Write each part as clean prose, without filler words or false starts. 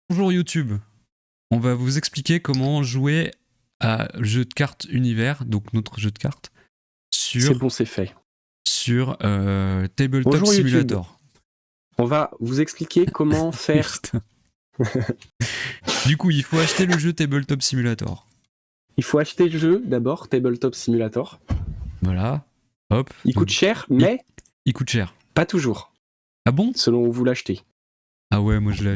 Bonjour YouTube, on va vous expliquer comment jouer à jeu de cartes univers, donc notre jeu de cartes, C'est bon, c'est fait. sur Tabletop Bonjour YouTube. Simulator. On va vous expliquer comment faire. Putain. Du coup, il faut acheter le jeu Tabletop Simulator. Il faut acheter le jeu d'abord, Tabletop Simulator. Voilà, hop. Il coûte cher, mais il coûte cher. pas toujours, Ah bon? selon où vous l'achetez. Ah ouais, moi je l'ai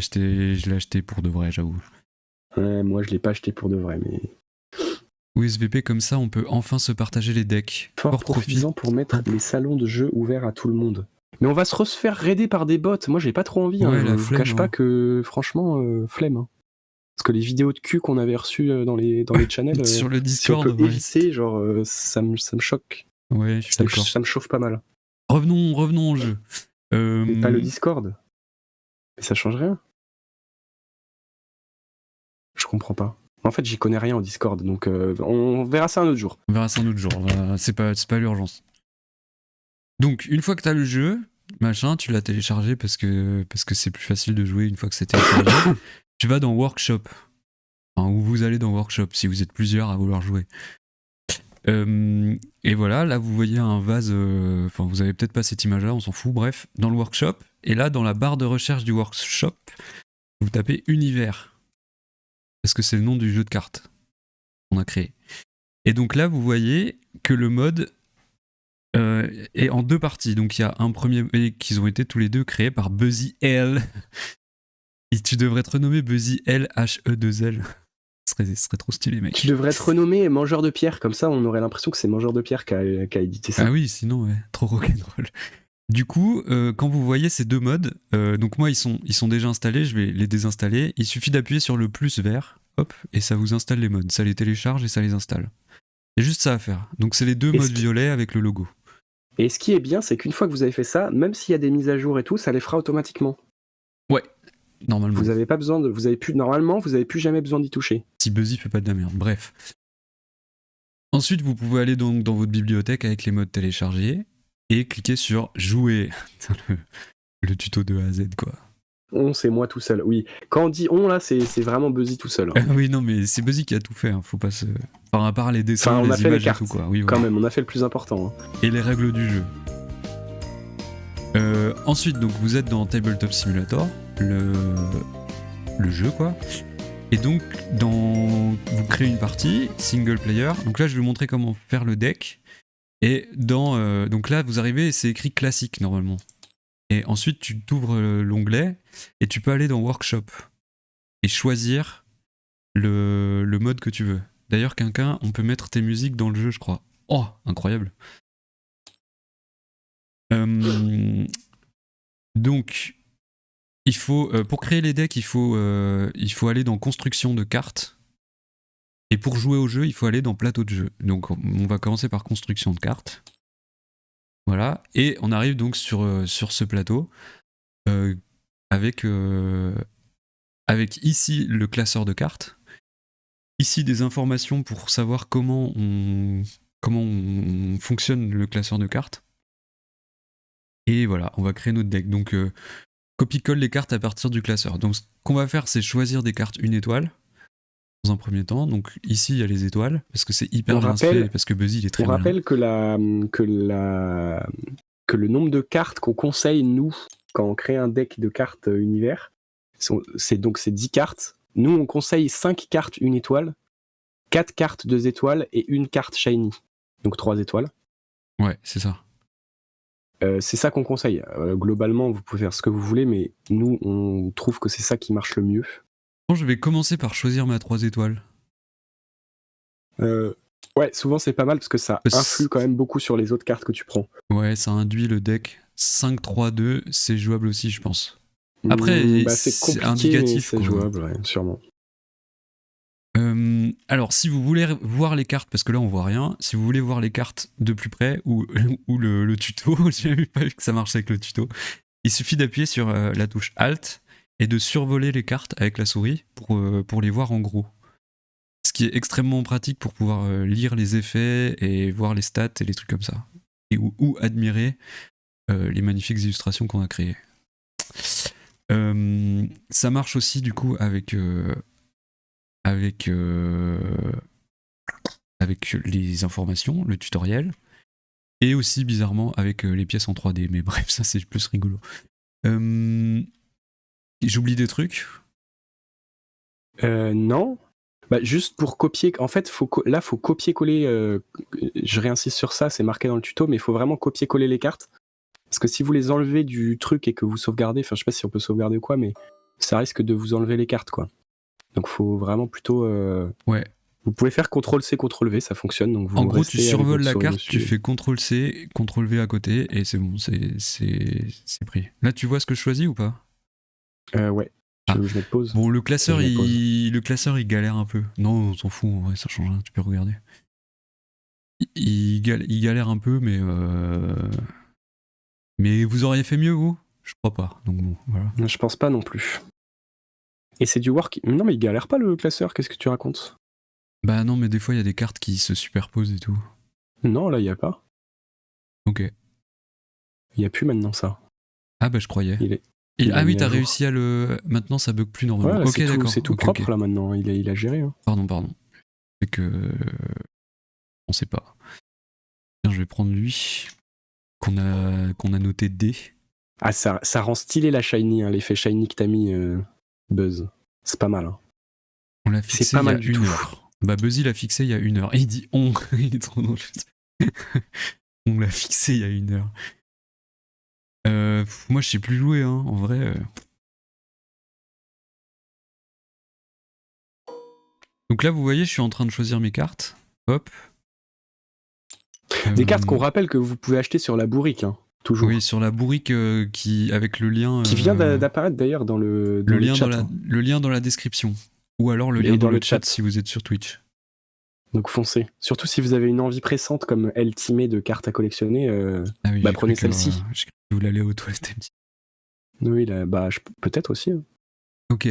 acheté pour de vrai, j'avoue. Moi, je l'ai pas acheté pour de vrai, mais USVP, comme ça, on peut enfin se partager les decks. fort profitant pour mettre les salons de jeu ouverts à tout le monde. Mais on va se faire raider par des bots. Moi, j'ai pas trop envie. Ouais, Je la vous flemme, cache pas hein. que, franchement, flemme. Hein. Parce que les vidéos de cul qu'on avait reçues dans les channels, Sur le si on Discord, peut ouais, éviter, genre, ça me choque. ouais, je suis d'accord. Ça me chauffe pas mal. Revenons au jeu. Mais pas le Discord. Mais ça change rien. Je comprends pas. En fait, j'y connais rien au Discord, donc on verra ça un autre jour. On verra ça un autre jour, c'est pas l'urgence. Donc, une fois que t'as le jeu, machin, tu l'as téléchargé parce que c'est plus facile de jouer une fois que c'est téléchargé. Tu vas dans Workshop. Enfin, ou vous allez dans Workshop si vous êtes plusieurs à vouloir jouer. Et voilà, là vous voyez un vase. Enfin, vous avez peut-être pas cette image-là, on s'en fout. Bref, dans le Workshop. Et là, dans la barre de recherche du Workshop, vous tapez Univers. Parce que c'est le nom du jeu de cartes qu'on a créé. Et donc là, vous voyez que le mode est en deux parties. Donc il y a un premier qu'ils ont été tous les deux créés par Buzzy L. Et tu devrais te renommer Buzzy L H-E-2-L. Ce serait trop stylé, mec. Tu devrais te renommer Mangeur de Pierre, comme ça on aurait l'impression que c'est Mangeur de Pierre qui a édité ça. Ah oui, sinon, ouais, trop rock'n'roll. Du coup, quand vous voyez ces deux modes, donc moi ils sont déjà installés, je vais les désinstaller. Il suffit d'appuyer sur le plus vert, hop, et ça vous installe les modes. Ça les télécharge et ça les installe. C'est juste ça à faire. Donc c'est les deux modes violets avec le logo. Et ce qui est bien, c'est qu'une fois que vous avez fait ça, même s'il y a des mises à jour et tout, ça les fera automatiquement. Ouais, normalement. Vous avez pas besoin de, normalement, vous avez plus jamais besoin d'y toucher. Si Buzzy fait pas de la merde. Bref. Ensuite, vous pouvez aller donc dans votre bibliothèque avec les modes téléchargés et cliquer sur jouer. le tuto de A à Z, quoi. On, c'est moi tout seul, oui. Quand on dit on, là, c'est vraiment Buzzy tout seul. Hein. Oui, non, mais c'est Buzzy qui a tout fait. Hein. Faut pas se. Enfin, à part les dessins, on les a fait images les cartes, et tout, quoi. Oui, quand voilà. même, on a fait le plus important. Hein. Et les règles du jeu. Ensuite, donc, vous êtes dans Tabletop Simulator, le jeu, quoi. Et donc, vous créez une partie, single player. Donc là, je vais vous montrer comment faire le deck. Et donc là, vous arrivez et c'est écrit classique, normalement. Et ensuite, tu t'ouvres l'onglet et tu peux aller dans Workshop et choisir le mode que tu veux. D'ailleurs, on peut mettre tes musiques dans le jeu, je crois. Oh, incroyable. Donc, il faut, pour créer les decks, il faut aller dans Construction de cartes. Et pour jouer au jeu, il faut aller dans Plateau de jeu. Donc, on va commencer par Construction de cartes. Voilà. Et on arrive donc sur ce plateau avec ici le classeur de cartes. Ici des informations pour savoir comment on fonctionne le classeur de cartes. Et voilà, on va créer notre deck. Donc copie-colle les cartes à partir du classeur. Donc ce qu'on va faire, c'est choisir des cartes une étoile dans un premier temps. Donc ici, il y a les étoiles, parce que c'est hyper bien fait, parce que Buzzy, il est très malin. On rappelle que le nombre de cartes qu'on conseille, nous, quand on crée un deck de cartes univers, c'est 10 cartes. Nous, on conseille 5 cartes une étoile, 4 cartes 2 étoiles et une carte shiny. Donc 3 étoiles. Ouais, c'est ça. C'est ça qu'on conseille. Globalement, vous pouvez faire ce que vous voulez, mais nous, on trouve que c'est ça qui marche le mieux. Bon, je vais commencer par choisir ma 3 étoiles. Ouais, souvent c'est pas mal parce que ça influe quand même beaucoup sur les autres cartes que tu prends. Ouais, ça induit le deck. 5-3-2, c'est jouable aussi, je pense. Après, c'est compliqué, indicatif, mais c'est quoi. jouable, ouais, sûrement. Alors, si vous voulez voir les cartes, parce que là on voit rien, si vous voulez voir les cartes de plus près ou le tuto, j'ai même pas vu que ça marche avec le tuto, il suffit d'appuyer sur la touche Alt et de survoler les cartes avec la souris pour les voir en gros. Ce qui est extrêmement pratique pour pouvoir lire les effets et voir les stats et les trucs comme ça. Ou admirer les magnifiques illustrations qu'on a créées. Ça marche aussi du coup avec les informations, le tutoriel, et aussi bizarrement avec les pièces en 3D. Mais bref, ça c'est plus rigolo. J'oublie des trucs. Non. Bah, juste pour copier, en fait, faut copier-coller. Je réinsiste sur ça, c'est marqué dans le tuto, mais il faut vraiment copier-coller les cartes. Parce que si vous les enlevez du truc et que vous sauvegardez, enfin, je sais pas si on peut sauvegarder ou quoi, mais ça risque de vous enlever les cartes, quoi. Donc, faut vraiment plutôt. Ouais. Vous pouvez faire CTRL-C, CTRL-V, ça fonctionne. Donc vous En gros, tu restez avec survoles votre la souris carte, dessus. tu fais CTRL-C, CTRL-V à côté, et c'est bon, c'est pris. Là, tu vois ce que je choisis ou pas? Ouais. Tu veux que je mette pause? Bon, le classeur, Je mets pause. il galère un peu. Non, on s'en fout, en vrai, ça change rien, tu peux regarder. Il galère un peu, mais vous auriez fait mieux, vous? Je crois pas, donc bon, voilà. Je pense pas non plus. Et c'est du work. Non, mais il galère pas le classeur, qu'est-ce que tu racontes? Bah non, mais des fois, il y a des cartes qui se superposent et tout. Non, là, il y a pas. Ok. Il y a plus maintenant ça. Ah bah je croyais. Il Ah a oui, mis à t'as jour. réussi à le... Maintenant, ça bug plus normalement. Ouais, là, ok, d'accord. c'est tout Ok, propre ok. là maintenant. Il a géré. Hein. Pardon. C'est que... On sait pas. Tiens, je vais prendre lui, qu'on a noté D. Ah, ça rend stylé la shiny, hein, l'effet shiny que t'as mis, Buzz. C'est pas mal. Hein. On l'a fixé pas il y a mal du 1 tout. heure. Bah Buzzy l'a fixé il y a 1 heure. Et il dit on. Il est trop drôle. On l'a fixé il y a 1 heure. Moi, je sais plus jouer, hein, en vrai. Donc là, vous voyez, je suis en train de choisir mes cartes. Hop. Des cartes qu'on rappelle que vous pouvez acheter sur la bourrique, hein, toujours. Oui, sur la bourrique qui avec le lien. Qui vient d'apparaître d'ailleurs dans le lien chat. Le lien dans la description. Ou alors le lien dans le chat si vous êtes sur Twitch. Donc foncez. Surtout si vous avez une envie pressante comme Ultimate de cartes à collectionner, oui, prenez celle-ci. Je crois que vous l'allez aux toilettes. Oui, là, peut-être aussi. Hein. Ok.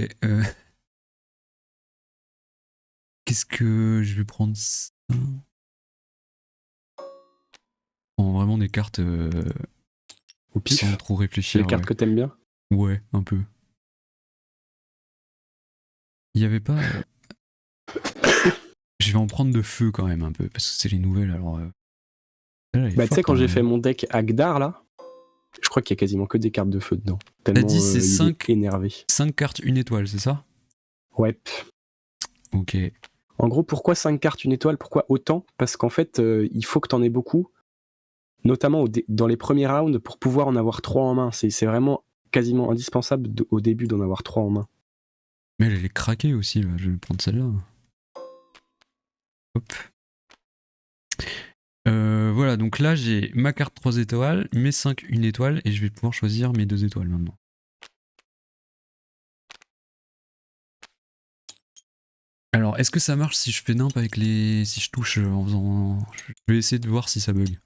Qu'est-ce que je vais prendre ça? Vraiment des cartes au pif. Sans trop réfléchir. Les cartes que t'aimes bien? Ouais, un peu. Il y avait pas... Je vais en prendre de feu quand même un peu, parce que c'est les nouvelles, alors... tu sais, quand j'ai fait mon deck Agdar, là, je crois qu'il y a quasiment que des cartes de feu dedans. Tellement t'as dit c'est 5 énervé. 5 cartes, 1 étoile, c'est ça? Ouais. Ok. En gros, pourquoi 5 cartes, 1 étoile? Pourquoi autant? Parce qu'en fait, il faut que t'en aies beaucoup, notamment dans les premiers rounds, pour pouvoir en avoir 3 en main. C'est vraiment quasiment indispensable au début d'en avoir 3 en main. Mais elle est craquée aussi, là. Je vais prendre celle-là. Hop. Voilà, donc là j'ai ma carte 3 étoiles, mes 5 1 étoile, et je vais pouvoir choisir mes 2 étoiles maintenant. Alors, est-ce que ça marche si je fais nimp avec les... Si je touche en faisant... Je vais essayer de voir si ça bug.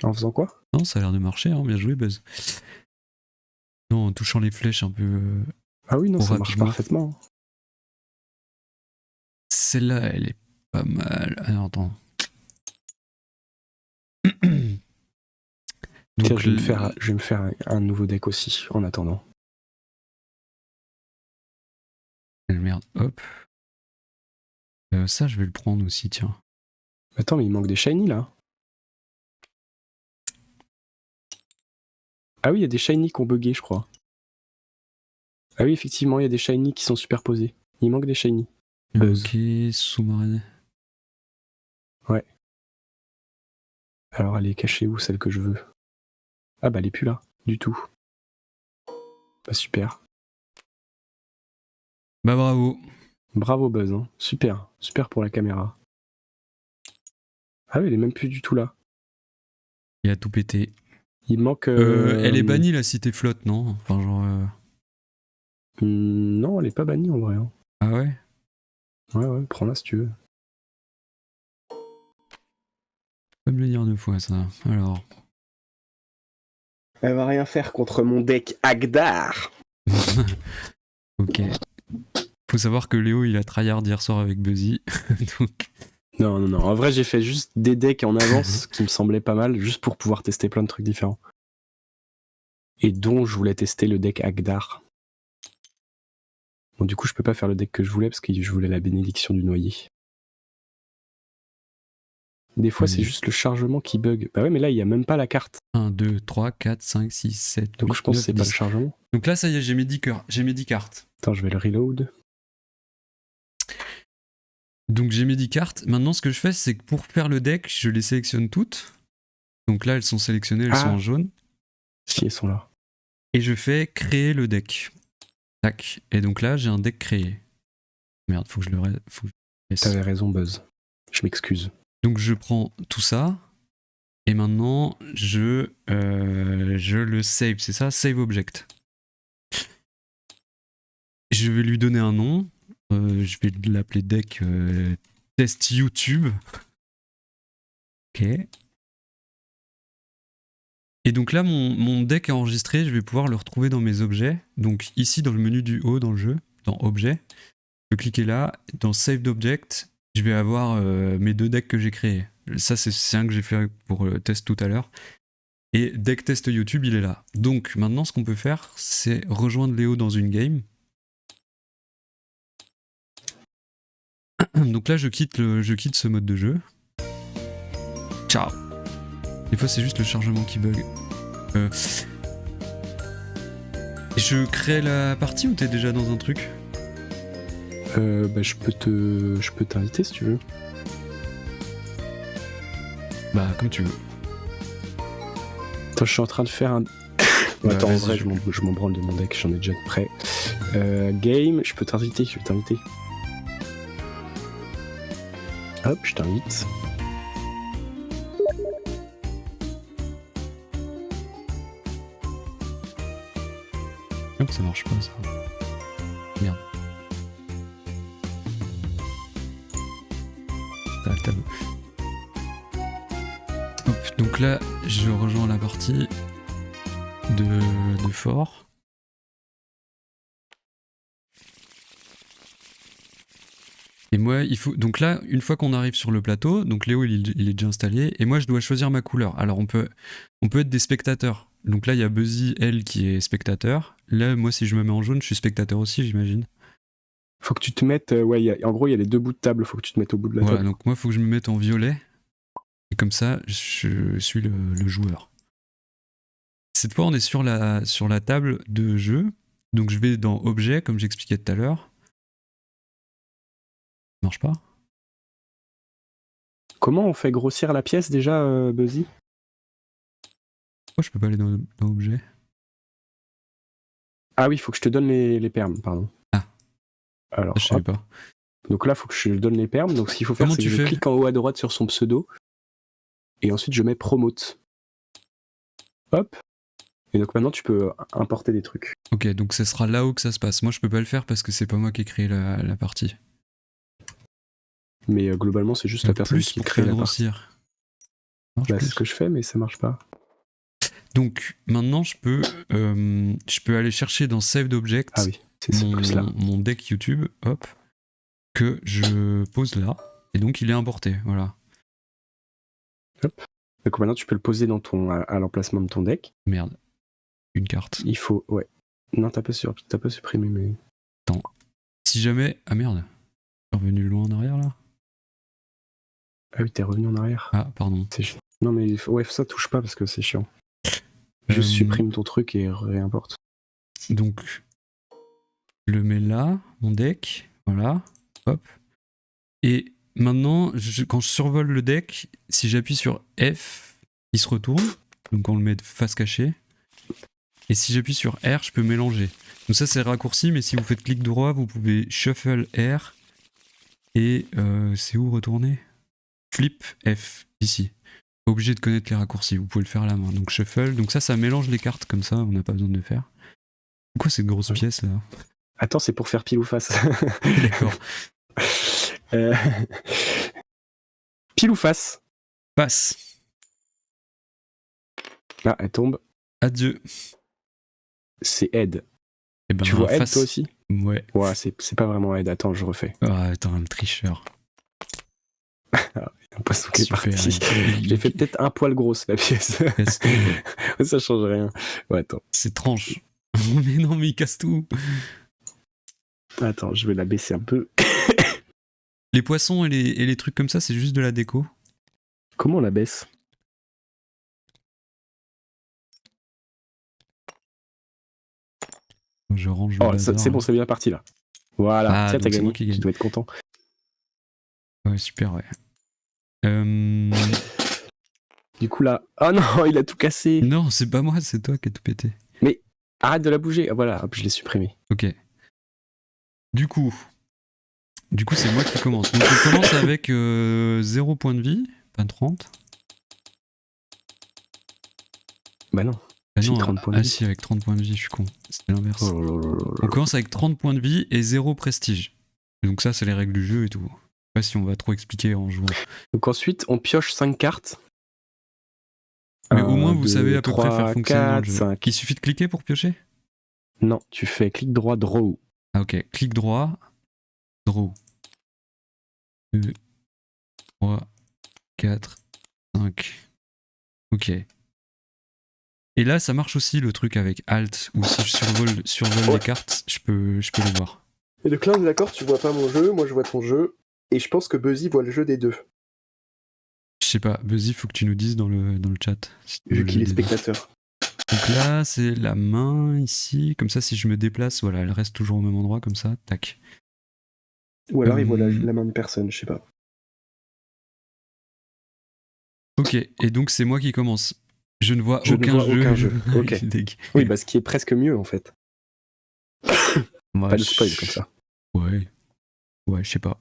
En faisant quoi? Non, ça a l'air de marcher, hein. Bien joué Buzz. Non, en touchant les flèches un peu... Ah oui, non, ça marche parfaitement. Celle-là, elle est pas mal. Alors, attends. Donc, tiens, je vais me faire un nouveau deck aussi, en attendant. Merde, hop. Ça, je vais le prendre aussi, tiens. Attends, mais il manque des shiny, là. Ah oui, il y a des shiny qui ont bugué, je crois. Ah oui, effectivement, il y a des shiny qui sont superposés. Il manque des shiny. Buzz. Ok, sous-marin. Ouais. Alors, elle est cachée où, celle que je veux? Ah bah, elle est plus là, du tout. Bah, super. Bah, bravo. Bravo, Buzz. Hein. Super. Super pour la caméra. Ah oui, elle est même plus du tout là. Il a tout pété. Il manque... Elle est bannie, la cité flotte, non? Enfin, genre... Non, elle est pas bannie, en vrai. Hein. Ah ouais? Ouais, prends-la si tu veux. Pas me le dire 2 fois, ça. Alors... Elle va rien faire contre mon deck Agdar. Ok. Faut savoir que Léo, il a tryhard hier soir avec Buzzy. Donc... Non. En vrai, j'ai fait juste des decks en avance qui me semblaient pas mal, juste pour pouvoir tester plein de trucs différents. Et dont je voulais tester le deck Agdar. Bon, du coup, je peux pas faire le deck que je voulais parce que je voulais la bénédiction du noyer. Des fois, c'est juste le chargement qui bug. Bah ouais, mais là, il y a même pas la carte. 1, 2, 3, 4, 5, 6, 7, Donc 8, je pense 9, que c'est pas 10. le chargement. Donc là, ça y est, j'ai mes 10 cartes. Attends, je vais le reload. Donc j'ai mes 10 cartes. Maintenant, ce que je fais, c'est que pour faire le deck, je les sélectionne toutes. Donc là, elles sont sélectionnées, elles sont en jaune. Si, elles sont là. Et je fais créer le deck. Tac. Et donc là, j'ai un deck créé. Merde, faut que je le laisse. T'avais raison, Buzz. Je m'excuse. Donc je prends tout ça. Et maintenant, je le save. C'est ça, save object. Je vais lui donner un nom. Je vais l'appeler deck test YouTube. Ok. Et donc là, mon deck est enregistré, je vais pouvoir le retrouver dans mes objets. Donc ici, dans le menu du haut, dans le jeu, dans Objet, je vais cliquer là, dans Saved Object, je vais avoir mes 2 decks que j'ai créés. Ça, c'est un que j'ai fait pour le test tout à l'heure. Et deck test YouTube, il est là. Donc maintenant, ce qu'on peut faire, c'est rejoindre Léo dans une game. Donc là, je quitte ce mode de jeu. Ciao. Des fois, c'est juste le chargement qui bug. Je crée la partie ou t'es déjà dans un truc? Bah, je peux t'inviter si tu veux. Bah, comme tu veux. Attends, je suis en train de faire un... Bah, attends, en vas-y, vrai, je m'en branle de mon deck, j'en ai déjà de prêt. Game, je peux t'inviter, je vais t'inviter. Hop, je t'invite. Hop, ça marche pas, ça. Merde. Hop, donc là, je rejoins la partie de fort. Et moi, il faut. Donc là, une fois qu'on arrive sur le plateau, donc Léo, il est déjà installé, et moi, je dois choisir ma couleur. Alors, on peut être des spectateurs. Donc là, il y a Buzzy, elle, qui est spectateur. Là, moi, si je me mets en jaune, je suis spectateur aussi, j'imagine. Faut que tu te mettes... en gros, il y a les 2 bouts de table, faut que tu te mettes au bout de la Voilà, table. donc moi, il faut que je me mette en violet. Et comme ça, je suis le joueur. Cette fois, on est sur la table de jeu. Donc, je vais dans Objet, comme j'expliquais tout à l'heure. Ça marche pas? Comment on fait grossir la pièce déjà, Buzzy? Pourquoi je peux pas aller dans Objet? Ah oui, faut que je te donne les permes, pardon. Ah. Alors, Je savais pas. Donc là, faut que je donne les permes. Donc ce qu'il faut faire, Comment c'est que tu je fais? clique en haut à droite sur son pseudo. Et ensuite, je mets promote. Hop. Et donc maintenant, tu peux importer des trucs. Ok, donc ce sera là-haut que ça se passe. Moi, je peux pas le faire parce que c'est pas moi qui ai créé la partie. Mais globalement, c'est juste la personne Plus qui pour crée faire la partie. grossir. Bah, c'est ce que je fais, mais ça marche pas. Donc maintenant, je peux aller chercher dans Saved Object Ah oui, c'est plus là. mon deck YouTube, hop, que je pose là. Et donc, il est importé, voilà. Hop. Donc maintenant, tu peux le poser dans à l'emplacement de ton deck. Merde. Une carte. Il faut... Ouais. Non, t'as pas supprimé, mais... Attends. Si jamais... Ah merde. Je suis revenu loin en arrière, là? Ah oui, t'es revenu en arrière. Ah, pardon. Non, mais ouais, ça touche pas parce que c'est chiant. Juste supprime ton truc et réimporte. Donc, je le mets là, mon deck. Voilà. Hop. Et maintenant, quand je survole le deck, si j'appuie sur F, il se retourne. Donc on le met de face cachée. Et si j'appuie sur R, je peux mélanger. Donc ça, c'est raccourci, mais si vous faites clic droit, vous pouvez shuffle R. Et c'est où retourner? Flip F, ici. Pas obligé de connaître les raccourcis, vous pouvez le faire à la main. Donc shuffle, donc ça mélange les cartes comme ça, on n'a pas besoin de le faire. Pourquoi cette grosse pièce là? Attends, c'est pour faire pile ou face. D'accord. Pile ou face? Passe. Là, elle tombe. Adieu. C'est Ed. Et ben, tu vois face... Ed toi aussi? Ouais. Ouais, c'est pas vraiment Ed. Attends, je refais. Ah, attends, le tricheur. Qui est parti. J'ai fait peut-être un poil grosse la pièce. Ça change rien. Ouais, attends. C'est tranche. Mais non, mais il casse tout. Attends, je vais la baisser un peu. Les poissons et les trucs comme ça, c'est juste de la déco. Comment on la baisse? Je range le Oh, bazar. c'est bon, c'est bien parti là. Voilà, Ah, tiens, donc t'as c'est gagné. moi qui gagne. Tu dois être content. Ouais, super, ouais. Du coup là, oh non, il a tout cassé. Non, c'est pas moi, c'est toi qui as tout pété. Mais arrête de la bouger. Ah, voilà, hop, je l'ai supprimé. Ok. Du coup, c'est moi qui commence. Donc on commence avec 0 point de vie, pas 30. Bah non. Ah J'ai non, 30 points de vie. si, avec 30 points de vie, je suis con. C'est l'inverse. Oh là là là là. On commence avec 30 points de vie et 0 prestige. Donc ça, c'est les règles du jeu et tout. Je sais pas si on va trop expliquer en jouant. Donc ensuite, on pioche 5 cartes. Mais au moins, vous 2, savez à peu près 3, faire fonctionner dans le 4, jeu. 5. Il suffit de cliquer pour piocher? Non, tu fais clic droit, draw. Ah ok, clic droit, draw. 2, 3, 4, 5. Ok. Et là, ça marche aussi le truc avec Alt, où si je survole Ouais. les cartes, je peux les voir. Et donc là, on est d'accord, tu vois pas mon jeu, moi je vois ton jeu. Et je pense que Buzzy voit le jeu des deux, Je sais pas, Buzzy, faut que tu nous dises dans le chat. Si tu veux vu le qu'il est jeu des deux. spectateur. Donc là, c'est la main ici. Comme ça, si je me déplace, voilà, elle reste toujours au même endroit, comme ça, tac. Ou alors il voit la main de personne, je sais pas. Ok, et donc c'est moi qui commence. Je ne vois Je ne aucun vois jeu. aucun jeu. Ok. Oui, bah ce qui est presque mieux en fait. Pas de spoil comme ça. Ouais, je sais pas.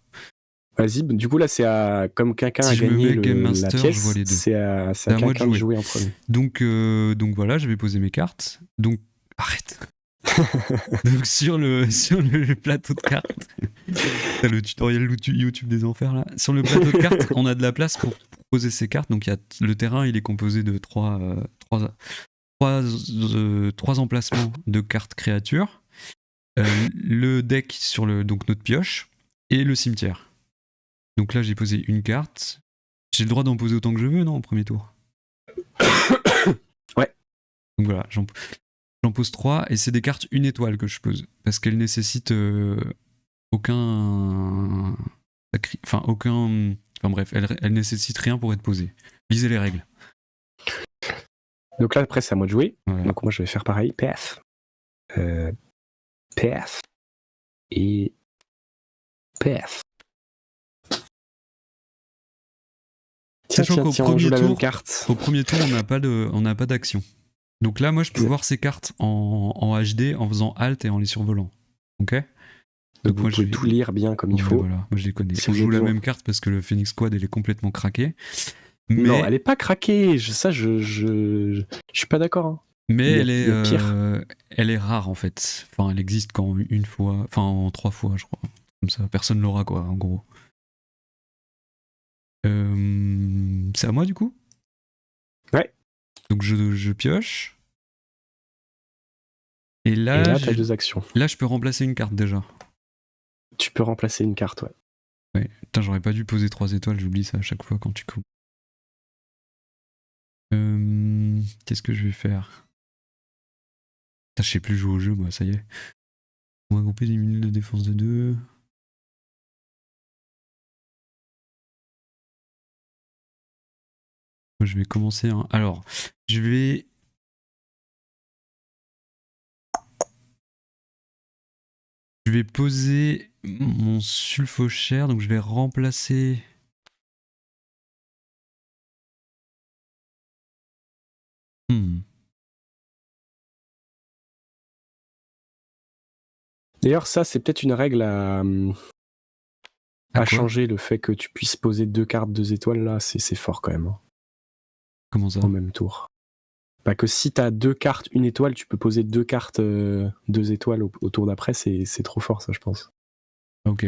Vas-y, du coup là c'est à... Comme quelqu'un Si a je me gagné mets Game la Master, pièce, je vois les deux. c'est à C'est à moi de quelqu'un de jouer. jouer en premier. Donc voilà, je vais poser mes cartes. Donc, arrête. Donc sur le plateau de cartes, t'as le tutoriel YouTube des enfers là. Sur le plateau de cartes, on a de la place pour poser ses cartes. Donc le terrain, il est composé de trois emplacements de cartes créatures. Le deck sur donc notre pioche et le cimetière. Donc là, j'ai posé une carte. J'ai le droit d'en poser autant que je veux, non, au premier tour? Ouais. Donc voilà, j'en pose 3 et c'est des cartes une étoile que je pose parce qu'elles nécessitent aucun. Enfin bref, elles nécessitent rien pour être posées. Lisez les règles. Donc là après c'est à moi de jouer. Voilà. Donc moi je vais faire pareil. PF. PF. Et PF. Sachant qu'au on joue la même premier carte. tour, on n'a pas d'action. Donc là, moi, je peux voir ces cartes en HD en faisant Alt et en les survolant. Ok? Donc vous moi, pouvez tout lire bien comme il faut. Voilà, moi je les connais. Si On vous joue avez la besoin. même carte parce que le Phoenix Squad, elle est complètement craquée. Mais, Non, elle est pas craquée. Je suis pas d'accord. Hein. mais il y a pire. elle est rare en fait. Enfin, elle existe qu'en une fois, enfin en 3 fois, je crois. Comme ça, personne l'aura quoi, en gros. C'est à moi du coup? Ouais. Donc je pioche. Et là, t'as 2 actions. Là, je peux remplacer une carte déjà. Tu peux remplacer une carte, ouais. Ouais. Putain, j'aurais pas dû poser 3 étoiles, j'oublie ça à chaque fois quand tu coupes. Qu'est-ce que je vais faire? Putain, je sais plus jouer au jeu, moi, ça y est. On va grouper 10 minutes de défense de 2. Je vais commencer. Alors, je vais poser mon sulfochère, donc je vais remplacer. D'ailleurs, ça, c'est peut-être une règle à quoi changer, le fait que tu puisses poser 2 cartes 2 étoiles, là, c'est fort quand même. Hein, Comment ça? au même tour. Bah que si t'as 2 cartes 1 étoile, tu peux poser 2 cartes 2 étoiles au tour d'après, c'est trop fort, ça, je pense. Ok.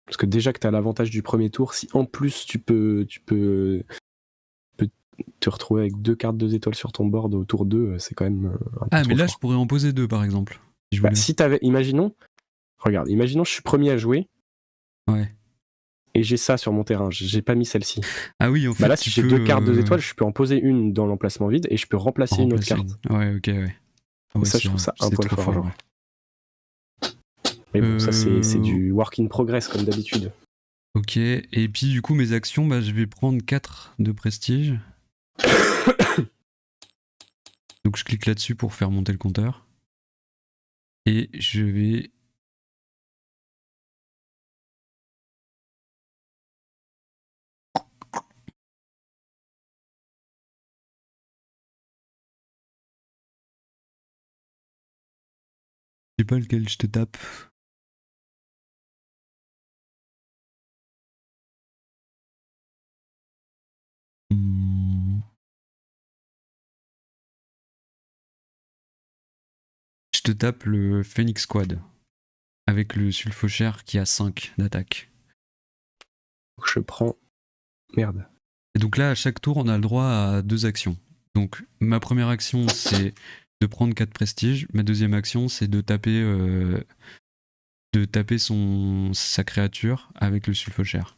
Parce que déjà que t'as l'avantage du premier tour, si en plus tu peux te retrouver avec 2 cartes 2 étoiles sur ton board au tour 2, c'est quand même un peu Ah, trop mais là, fort. je pourrais en poser 2 par exemple. Si je Bah, voulais. si t'avais, imaginons, je suis premier à jouer. Ouais. Et j'ai ça sur mon terrain, j'ai pas mis celle-ci. Ah oui, en fait. Bah là, si j'ai 2 cartes 2 étoiles, je peux en poser une dans l'emplacement vide et je peux remplacer une autre carte. Ouais, ok, ouais. Et ça, je trouve ça un poil fort. Genre. Mais bon, ça c'est du work in progress comme d'habitude. Ok, et puis du coup mes actions, bah, je vais prendre 4 de prestige. Donc je clique là-dessus pour faire monter le compteur. Et je vais... Je sais pas lequel je te tape. Je te tape le Phoenix Squad. Avec le sulfochère qui a 5 d'attaque. Je prends... Merde. Et donc là, à chaque tour, on a le droit à 2 actions. Donc ma première action, c'est de prendre 4 prestiges. Ma deuxième action, c'est de taper, sa créature avec le sulfochère.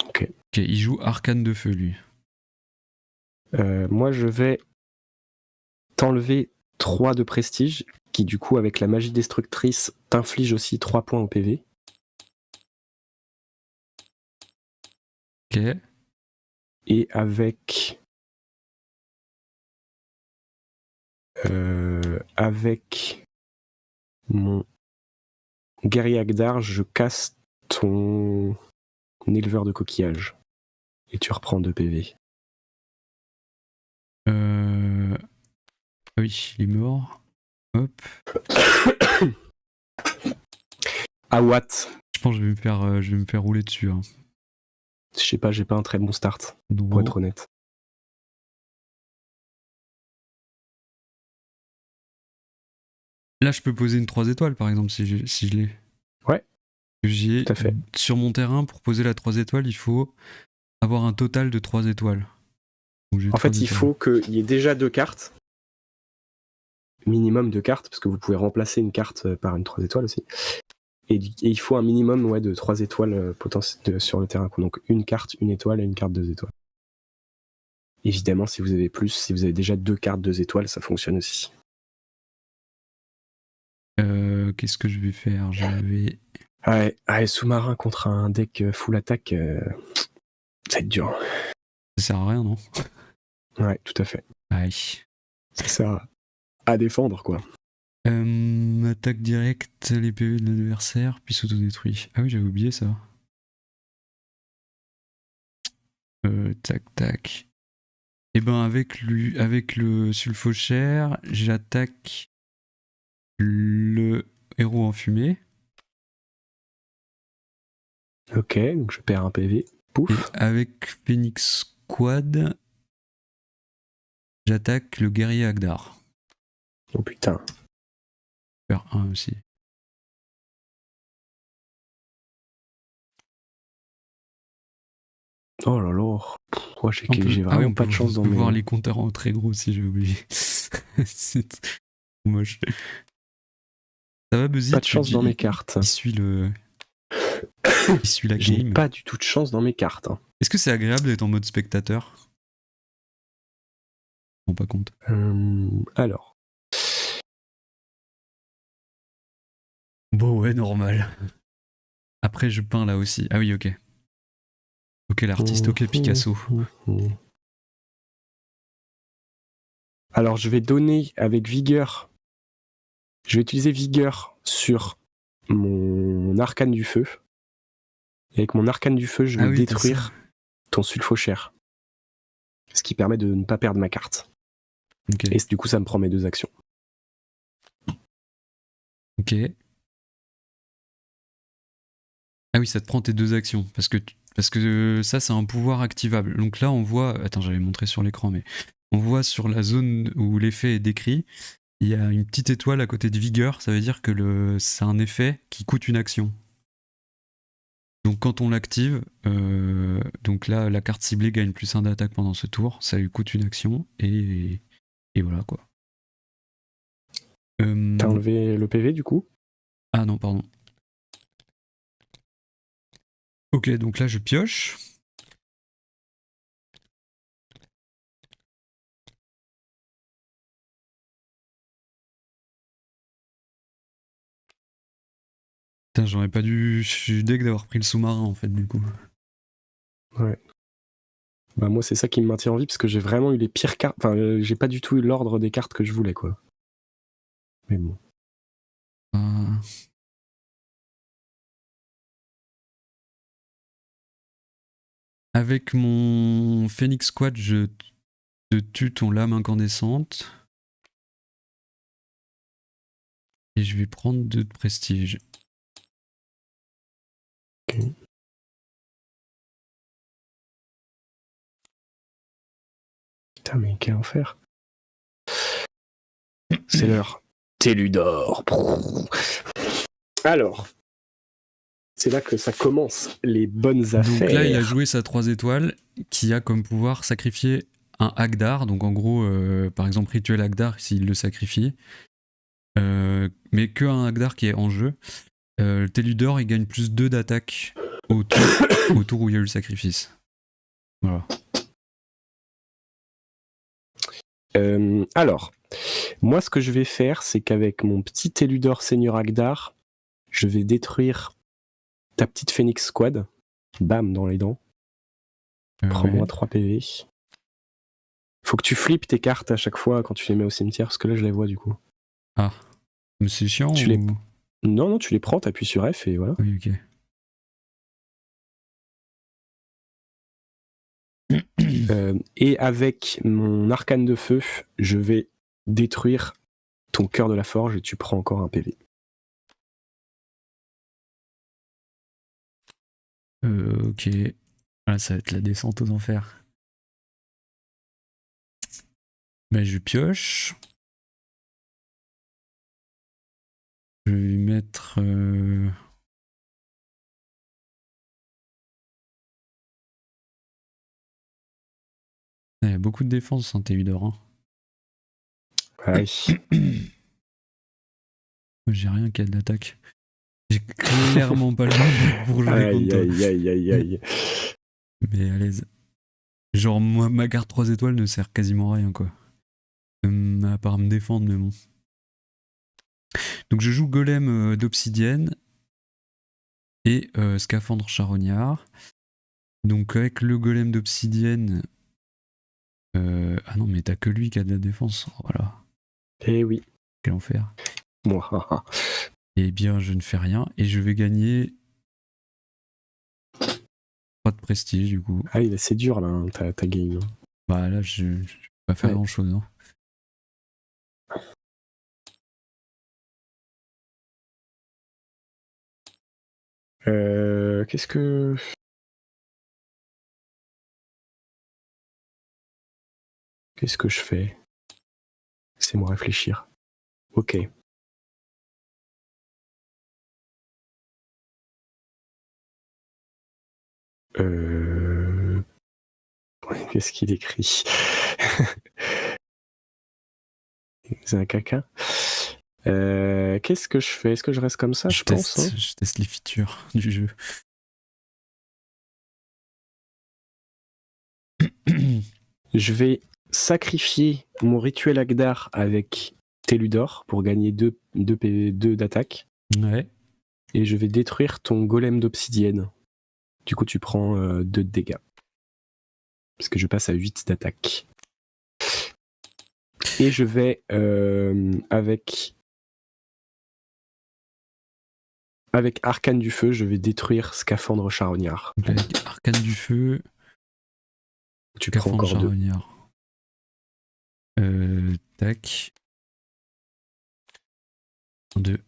Ok, il joue Arcane de Feu, lui. moi je vais t'enlever 3 de prestige, qui du coup avec la magie destructrice t'inflige aussi 3 points au PV. Ok. Et avec mon guerrier Agdar, je casse ton éleveur de coquillages. Et tu reprends 2 PV. Ah oui, il est mort. Hop. Ah what? Je pense que je vais me faire rouler dessus. Hein. Je sais pas, j'ai pas un très bon start, Non. pour être honnête. Là, je peux poser une 3 étoiles, par exemple, si je l'ai. Ouais, J'ai tout à fait. sur mon terrain, pour poser la 3 étoiles, il faut avoir un total de 3 étoiles. Donc, j'ai En 3 fait, il étoiles. faut qu'il y ait déjà 2 cartes. Minimum de cartes, parce que vous pouvez remplacer une carte par une 3 étoiles aussi. Et il faut un minimum de 3 étoiles sur le terrain. Donc une carte, une étoile et une carte 2 étoiles. Évidemment, si vous avez plus, si vous avez déjà 2 cartes 2 étoiles, ça fonctionne aussi. Qu'est-ce que je vais faire? Je vais... Ouais, sous-marin contre un deck full attaque, ça va être dur. Ça sert à rien, non? Ouais, tout à fait. Aïe. Ça sert à défendre, quoi. Attaque directe, les PV de l'adversaire, puis s'autodétruit. Ah oui, j'avais oublié ça. Tac, tac. Et ben avec le sulfochère, j'attaque le héros en fumée. Ok, donc je perds un PV. Pouf. Et avec Phoenix Squad, j'attaque le guerrier Agdar. Oh putain. Je perds un aussi. Oh là là. Oh, j'ai vraiment pas de chance dans mes... On peut voir mes... les compteurs en très gros si j'ai oublié. C'est trop moche. Ça va, Buzzy? Pas de chance dans mes cartes. Il suit la Je n'ai game. pas du tout de chance dans mes cartes. Hein. Est-ce que c'est agréable d'être en mode spectateur? Je me rends pas compte. Alors. Bon, ouais, normal. Après, je peins là aussi. Ah oui, ok. Ok, l'artiste, ok, Picasso. Alors, je vais donner avec vigueur. Je vais utiliser vigueur sur mon arcane du feu. Et avec mon arcane du feu, je vais détruire ton sulfochère. Ce qui permet de ne pas perdre ma carte. Okay. Et du coup, ça me prend mes 2 actions. Ok. Ah oui, ça te prend tes 2 actions. Parce que ça, c'est un pouvoir activable. Donc là, on voit... Attends, j'avais montré sur l'écran, mais... On voit sur la zone où l'effet est décrit, il y a une petite étoile à côté de vigueur. Ça veut dire que c'est un effet qui coûte une action. Donc quand on l'active, donc là, la carte ciblée gagne +1 d'attaque pendant ce tour. Ça lui coûte une action. Et voilà, quoi. T'as enlevé le PV, du coup? Ah non, pardon. Ok, donc là, je pioche. Putain, j'aurais pas dû. Je suis deg d'avoir pris le sous-marin en fait, du coup. Ouais. Bah moi c'est ça qui me maintient en vie parce que j'ai vraiment eu les pires cartes. Enfin, j'ai pas du tout eu l'ordre des cartes que je voulais quoi. Mais bon. Euh, Avec mon Phoenix Squad, je te tue ton lame incandescente. Et je vais prendre 2 de prestige. Ok. Putain mais quel enfer. C'est l'heure. Téludor. Alors. C'est là que ça commence, les bonnes affaires. Donc là, il a joué sa 3 étoiles qui a comme pouvoir sacrifier un Agdar. Donc en gros, par exemple, Rituel Agdar, s'il le sacrifie. Mais que un Agdar qui est en jeu. Le Téludor, il gagne plus 2 d'attaque au tour où il y a eu le sacrifice. Voilà. Alors, moi, ce que je vais faire, c'est qu'avec mon petit Téludor Seigneur Agdar, je vais détruire ta petite Phoenix Squad. Bam, dans les dents. Prends-moi Ouais. 3 PV. Faut que tu flippes tes cartes à chaque fois quand tu les mets au cimetière, parce que là, je les vois du coup. Ah. Mais c'est chiant Tu ou... les... Non, tu les prends, t'appuies sur F et voilà. Oui, ok. Et avec mon arcane de feu, je vais détruire ton cœur de la forge et tu prends encore un PV. Ok. Voilà, ça va être la descente aux enfers. Ben, je pioche. Je vais lui mettre... Il y a beaucoup de défense, hein, Théodore. Hein. Ouais. J'ai rien qui a de l'attaque. J'ai clairement pas le niveau pour jouer contre toi. Aïe. Mais à l'aise. Genre, moi, ma carte 3 étoiles ne sert quasiment à rien, quoi. À part me défendre, mais bon. Donc je joue Golem d'Obsidienne et Scaphandre Charognard. Donc avec le Golem d'Obsidienne... Ah non, mais t'as que lui qui a de la défense. Voilà. Eh oui. Quel enfer. Moi. Eh bien, je ne fais rien et je vais gagner 3 de prestige, du coup. Ah, c'est dur là, hein, ta game. Bah là, je vais pas faire Ouais. grand-chose. Hein. Qu'est-ce que je fais? Laissez-moi réfléchir. Ok. Qu'est-ce qu'il écrit? C'est un caca. Qu'est-ce que je fais? Est-ce que je reste comme ça, je pense hein Je teste les features du jeu. Je vais sacrifier mon rituel Agdar avec Téludor pour gagner 2 d'attaque. Ouais. Et je vais détruire ton golem d'obsidienne. Du coup, tu prends 2 de dégâts. Parce que je passe à 8 d'attaque. Et je vais avec Arcane du Feu, je vais détruire Scaphandre Charognard. Donc avec Arcane du Feu, Tu prends encore 2. Charognard. Tac. 2.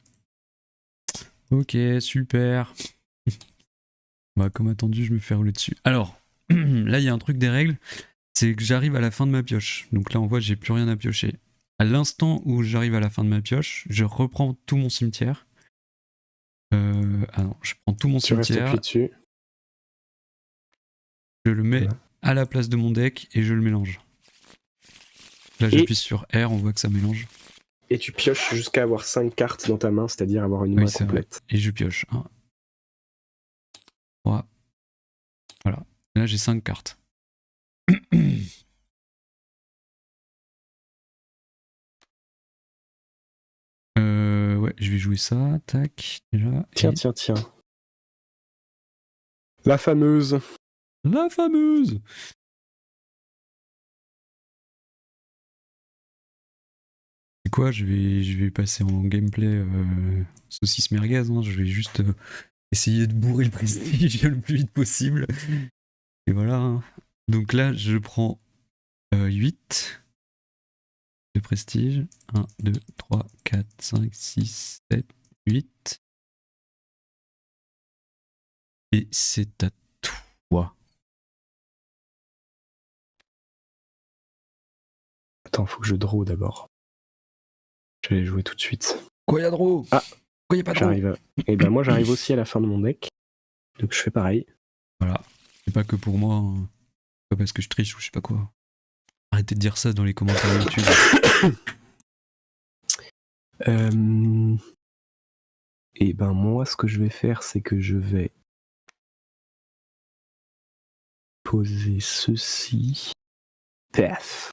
Ok, super. Bah, comme attendu, je me fais rouler dessus. Alors, là, il y a un truc des règles, c'est que j'arrive à la fin de ma pioche. Donc là, on voit, j'ai plus rien à piocher. À l'instant où j'arrive à la fin de ma pioche, je reprends tout mon cimetière. Ah non, je prends tout mon Tu restes cimetière, appuyé dessus. je le mets Voilà. à la place de mon deck et je le mélange. Là, j'appuie sur R, on voit que ça mélange. Et tu pioches jusqu'à avoir 5 cartes dans ta main, c'est-à-dire avoir une main c'est complète. vrai. Et je pioche. 1, 3. Voilà. Là, j'ai 5 cartes. Ouais, ouais, je vais jouer ça, tac, déjà. Tiens. La fameuse. La fameuse. C'est quoi, je vais passer en gameplay saucisse merguez, hein. Je vais juste essayer de bourrer le prestige le plus vite possible. Et voilà. Hein. Donc là, je prends 8 de prestige. 1, 2, 3, 4, 5, 6, 7, 8. Et c'est à toi. Attends, faut que je draw d'abord. Je vais jouer tout de suite. Quoi, y'a draw? Ah, quoi, y'a pas draw? J'arrive. Et ben moi, j'arrive aussi à la fin de mon deck. Donc je fais pareil. Voilà. C'est pas que pour moi. Hein. Pas parce que je triche ou je sais pas quoi. Arrêtez de dire ça dans les commentaires YouTube. Et ben moi, ce que je vais faire, c'est que je vais poser ceci. Paf.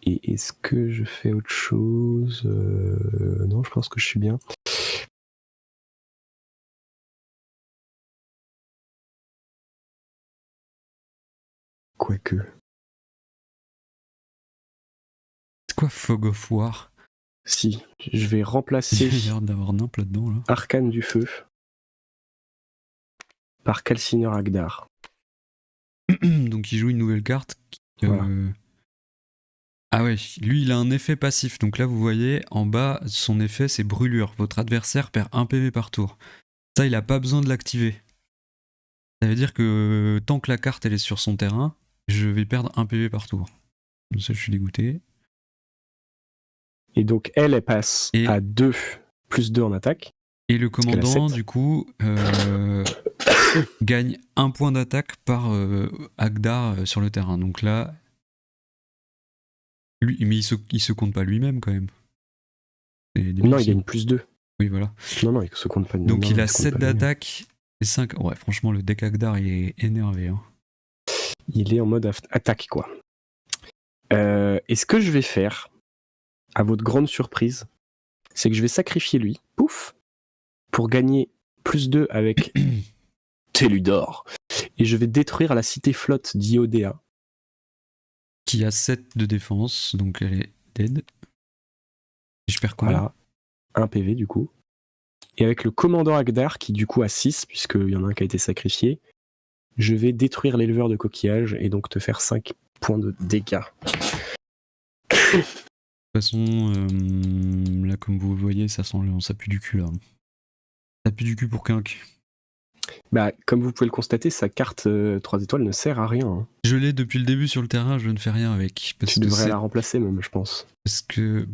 Et est-ce que je fais autre chose? Non, je pense que je suis bien. Quoique. C'est quoi Fog of War? Si, je vais remplacer Il y a l'air d'avoir nimp là-dedans, là. Arcane du Feu par Calcineur Agdar. Donc il joue une nouvelle carte. Voilà. Ah ouais, lui il a un effet passif. Donc là vous voyez, en bas, son effet c'est brûlure. Votre adversaire perd 1 PV par tour. Ça, il a pas besoin de l'activer. Ça veut dire que tant que la carte elle est sur son terrain, je vais perdre 1 PV par tour. Donc ça, je suis dégoûté. Et donc elle passe à 2 plus 2 en attaque. Et le commandant, du coup, gagne 1 point d'attaque par Agdar sur le terrain. Donc là, lui, mais il se compte pas lui-même quand même. Non, il gagne plus 2. Oui, voilà. Non, il se compte pas. Donc non, il a 7 d'attaque et 5. Ouais, franchement, le deck Agdar, il est énervé. Hein. Il est en mode attaque, quoi. Et ce que je vais faire, à votre grande surprise, c'est que je vais sacrifier lui, pouf, pour gagner plus 2 avec Téludor. Et je vais détruire la cité flotte d'Iodea. Qui a 7 de défense, donc elle est dead. Et je perds quoi? Voilà, 1 PV du coup. Et avec le commandant Agdar, qui du coup a 6, puisqu'il y en a un qui a été sacrifié, je vais détruire l'éleveur de coquillages et donc te faire 5 points de dégâts. De toute façon, là comme vous voyez, ça pue du cul là. Ça pue du cul pour Kink. Bah, comme vous pouvez le constater, sa carte 3 étoiles ne sert à rien. Hein. Je l'ai depuis le début sur le terrain, je ne fais rien avec. Tu devrais la remplacer même, je pense. Parce que,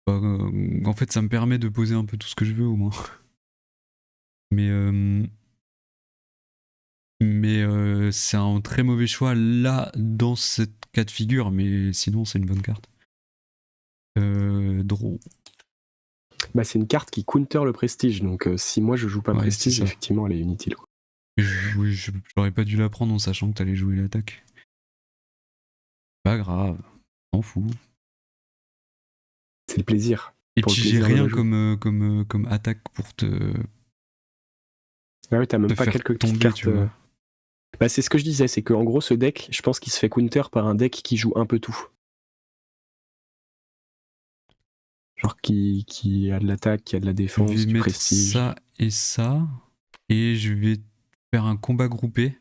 en fait, ça me permet de poser un peu tout ce que je veux au moins. Mais c'est un très mauvais choix là, dans cette cas de figure, mais sinon c'est une bonne carte. Draw. Bah, c'est une carte qui counter le prestige, donc si moi je joue pas prestige, effectivement elle est inutile. Quoi. Oui, j'aurais pas dû la prendre en sachant que t'allais jouer l'attaque. Pas grave, m'en fous. C'est le plaisir. Et puis j'ai rien comme attaque pour te. Ah ouais, t'as même pas quelques petites cartes. Tu vois. Bah, c'est ce que je disais, c'est qu'en gros ce deck, je pense qu'il se fait counter par un deck qui joue un peu tout. Genre qui a de l'attaque, qui a de la défense, je vais du mettre prestige. Ça, et je vais faire un combat groupé.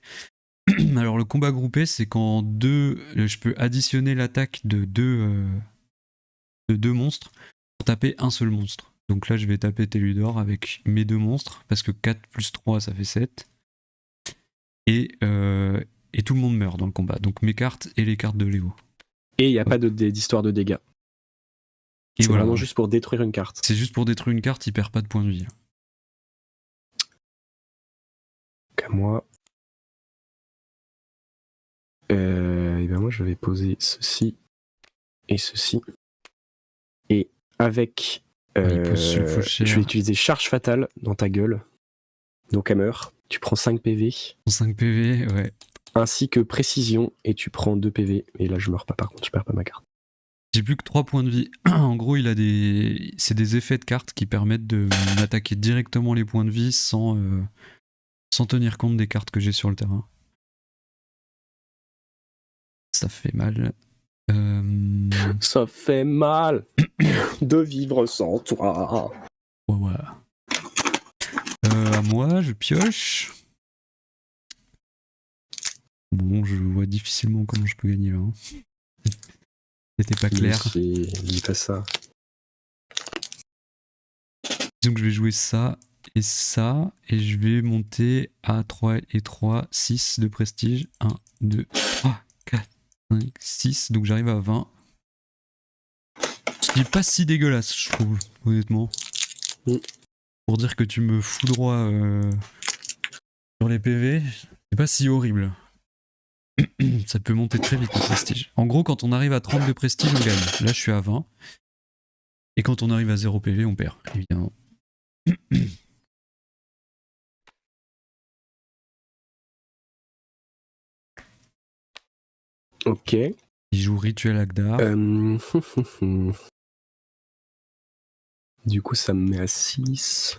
Alors le combat groupé, c'est quand je peux additionner l'attaque de deux monstres pour taper un seul monstre. Donc là, je vais taper Téludor avec mes 2 monstres, parce que 4 plus 3, ça fait 7. Et tout le monde meurt dans le combat. Donc mes cartes et les cartes de Léo. Et il n'y a pas d'histoire de dégâts. C'est vraiment juste pour détruire une carte. C'est juste pour détruire une carte, il perd pas de points de vie. Qu'à moi. Et ben moi je vais poser ceci et ceci. Et avec. Je vais utiliser charge fatale dans ta gueule. Donc elle meurt. Tu prends 5 PV. 5 PV, ouais. Ainsi que précision et tu prends 2 PV. Et là je meurs pas par contre, je perds pas ma carte. J'ai plus que 3 points de vie. En gros, c'est des effets de cartes qui permettent de m'attaquer directement les points de vie sans tenir compte des cartes que j'ai sur le terrain. Ça fait mal. Ça fait mal de vivre sans toi. Ouais. À moi, je pioche. Bon, je vois difficilement comment je peux gagner là. Hein. C'était pas clair. Dis pas ça. Disons que je vais jouer ça, et je vais monter à 3 et 3, 6 de prestige. 1, 2, 3, 4, 5, 6, donc j'arrive à 20. Ce qui est pas si dégueulasse, je trouve, honnêtement. Pour dire que tu me foudroies sur les PV, c'est pas si horrible. Ça peut monter très vite le prestige. En gros, quand on arrive à 30 de prestige, on gagne. Là, je suis à 20. Et quand on arrive à 0 PV, on perd, évidemment. Ok. Il joue Rituel Agdar. Du coup, ça me met à 6.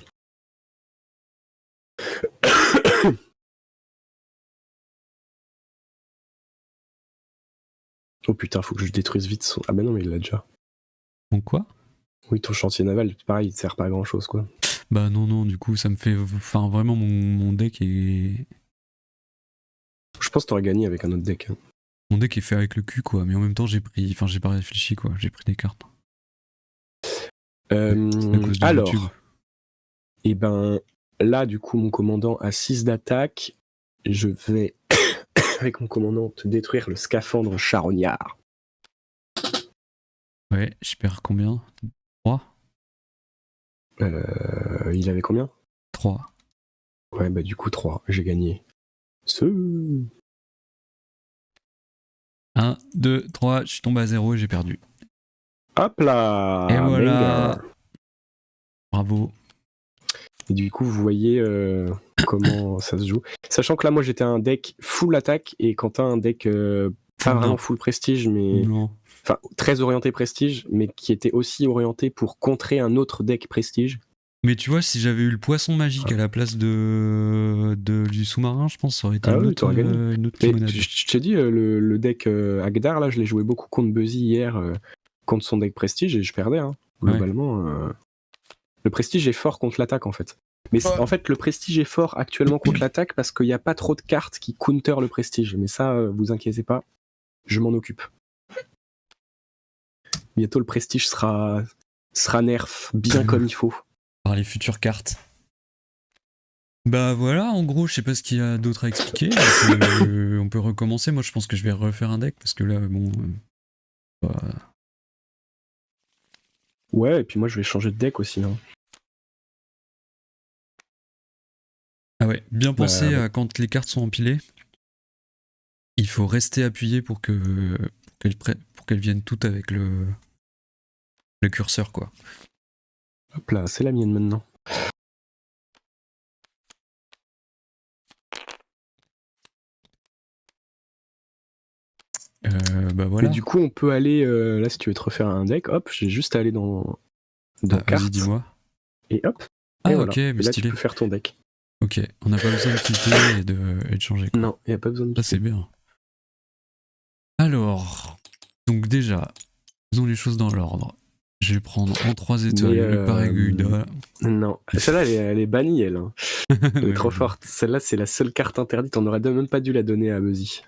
Oh putain, faut que je détruise vite son... Ah bah non, mais il l'a déjà. Donc quoi? Oui, ton chantier naval, pareil, il te sert pas à grand chose, quoi. Bah non, du coup, ça me fait... Enfin, vraiment, mon deck est... Je pense que t'aurais gagné avec un autre deck. Hein. Mon deck est fait avec le cul, quoi. Mais en même temps, j'ai pris... Enfin, j'ai pas réfléchi, quoi. J'ai pris des cartes. C'est à cause de alors, YouTube. Et ben là, du coup, mon commandant a 6 d'attaque. Je vais, avec mon commandant, te détruire le scaphandre charognard. Ouais, je perds combien? 3? Il avait combien? 3. Ouais, bah du coup, 3. J'ai gagné. 1, 2, 3, je suis tombé à 0 et j'ai perdu. Hop là! Et voilà! Banger. Bravo. Et du coup, vous voyez comment ça se joue. Sachant que là, moi, j'étais un deck full attaque et Quentin, un deck pas vraiment full prestige, mais... Non. Enfin, très orienté prestige, mais qui était aussi orienté pour contrer un autre deck prestige. Mais tu vois, si j'avais eu le poisson magique à la place du sous-marin, je pense que ça aurait été une autre limonade. Je t'ai dit, le deck Agdar, là, je l'ai joué beaucoup contre Buzzy hier, contre son deck prestige, et je perdais. Hein. Globalement, le prestige est fort contre l'attaque, en fait. Mais en fait, le prestige est fort actuellement contre l'attaque parce qu'il n'y a pas trop de cartes qui counter le prestige. Mais ça, vous inquiétez pas, je m'en occupe. Bientôt, le prestige sera nerf bien comme il faut. Par les futures cartes. Bah voilà, en gros, je sais pas ce qu'il y a d'autre à expliquer. On peut recommencer. Moi, je pense que je vais refaire un deck parce que là, bon. Ouais, et puis moi, je vais changer de deck aussi. Hein. Ah ouais, bien penser à quand les cartes sont empilées. Il faut rester appuyé pour qu'elles viennent toutes avec le curseur, quoi. Hop là, c'est la mienne maintenant. Bah voilà. Mais du coup, on peut aller, là, si tu veux te refaire un deck, hop, j'ai juste à aller dans cartes. Vas-y, dis-moi. Et hop. Ah, et ok, voilà. mais et là, stylé. tu peux faire ton deck. Ok, on n'a pas besoin de quitter et de changer. Quoi. Non, il n'y a pas besoin de quitter. Ça, c'est bien. Alors, donc déjà, faisons les choses dans l'ordre. Je vais prendre en 3 étoiles le Paraguda. Non, celle-là, elle est bannie, elle. Hein. Elle est trop forte. Celle-là, c'est la seule carte interdite. On n'aurait même pas dû la donner à Buzzy.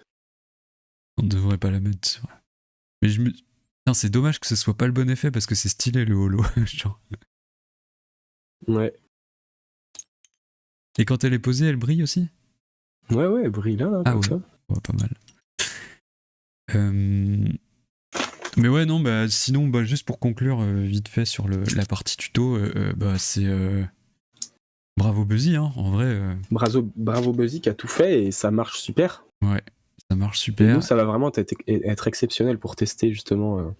On ne devrait pas la mettre, c'est vrai. Mais putain, c'est dommage que ce soit pas le bon effet parce que c'est stylé le holo. Genre. Ouais. Et quand elle est posée, elle brille aussi? Ouais, elle brille là, comme ça. Ouais, pas mal. Mais ouais, non, bah sinon, bah, juste pour conclure vite fait sur la partie tuto, bah c'est bravo Buzzy, hein, en vrai. Bravo Buzzy qui a tout fait et ça marche super. Ouais, ça marche super. Et nous, ça va vraiment être exceptionnel pour tester justement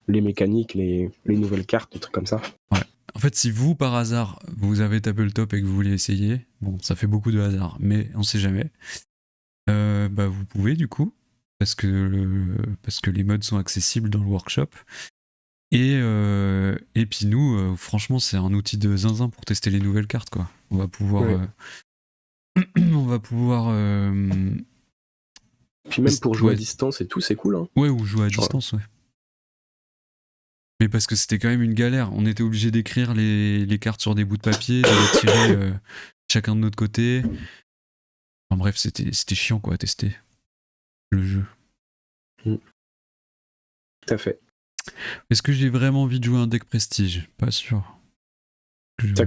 les mécaniques, les nouvelles cartes, des trucs comme ça. Ouais. En fait, si vous, par hasard, vous avez tabletop et que vous voulez essayer, bon, ça fait beaucoup de hasard, mais on sait jamais, bah vous pouvez du coup, parce que les mods sont accessibles dans le workshop. Et puis nous, franchement, c'est un outil de zinzin pour tester les nouvelles cartes, quoi. On va pouvoir... on va pouvoir... Puis même pour jouer à distance et tout, c'est cool. Hein. Ouais, ou jouer à distance, ouais. Mais parce que c'était quand même une galère. On était obligé d'écrire les cartes sur des bouts de papier, de les tirer chacun de notre côté. Enfin bref, c'était chiant, quoi, à tester le jeu. Tout à fait. Est-ce que j'ai vraiment envie de jouer un deck prestige? Pas sûr.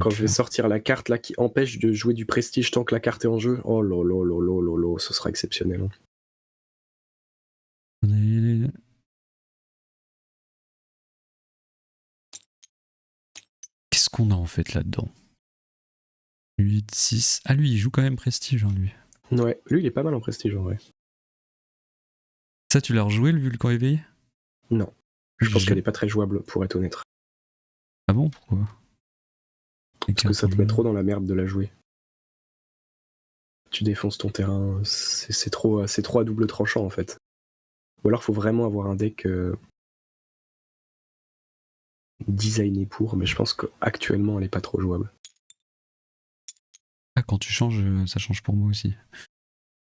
Quand je vais sortir la carte là qui empêche de jouer du prestige tant que la carte est en jeu, oh lolo, ce sera exceptionnel. Hein. Qu'est-ce qu'on a en fait là-dedans? 8, 6. Ah, lui, il joue quand même prestige, hein, lui. Ouais, lui, il est pas mal en prestige en vrai. Ça, tu l'as rejoué, le Vulcan éveillé? Non. Je pense qu'elle est pas très jouable, pour être honnête. Ah bon, pourquoi? Parce que ça te met trop dans la merde de la jouer. Tu défonces ton terrain, c'est trop à double tranchant en fait. Ou alors faut vraiment avoir un deck designé pour, mais je pense qu'actuellement elle est pas trop jouable. Ah, quand tu changes, ça change pour moi aussi.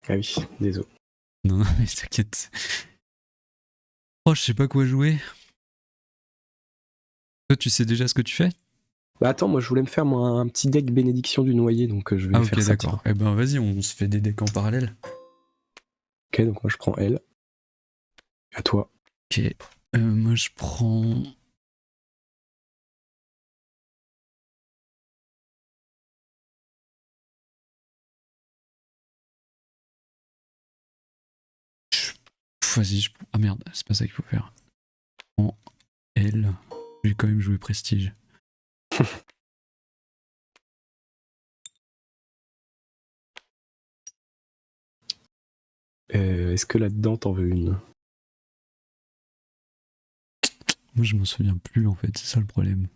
Ah oui, désolé. Non, mais t'inquiète. Oh, je sais pas quoi jouer. Toi, tu sais déjà ce que tu fais? Bah attends, moi je voulais me faire un petit deck bénédiction du noyer, donc je vais faire ça. D'accord. Eh ben vas-y, on se fait des decks en parallèle. Ok, donc moi je prends elle. À toi. Ok. Moi je prends... Vas-y, ah merde, c'est pas ça qu'il faut faire. Je prends elle. Je vais quand même jouer prestige. Est-ce que là-dedans t'en veux une? Moi je m'en souviens plus en fait, c'est ça le problème.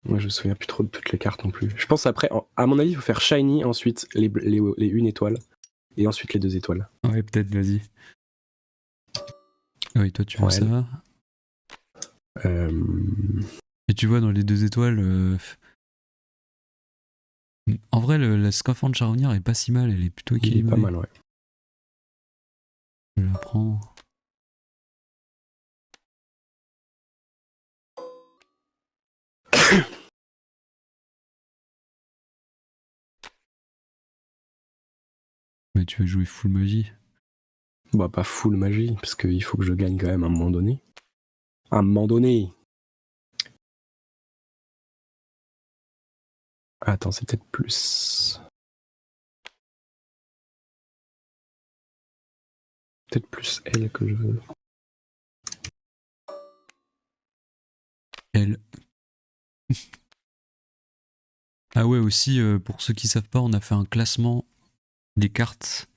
Moi je me souviens plus trop de toutes les cartes non plus. Je pense après, à mon avis, il faut faire Shiny, ensuite les 1 étoile, et ensuite les 2 étoiles. Ouais, peut-être, vas-y. Oui, toi tu veux ça. Et tu vois, dans les 2 étoiles... En vrai, la scaphandre charognard est pas si mal, elle est plutôt équilibrée. Il est pas mal, ouais. Je la prends. Mais tu veux jouer full magie? Bah pas full magie, parce qu'il faut que je gagne quand même à un moment donné. À un moment donné. Attends, c'est peut-être plus... Peut-être plus elle que je veux. Elle. Ah ouais, aussi, pour ceux qui savent pas, on a fait un classement des cartes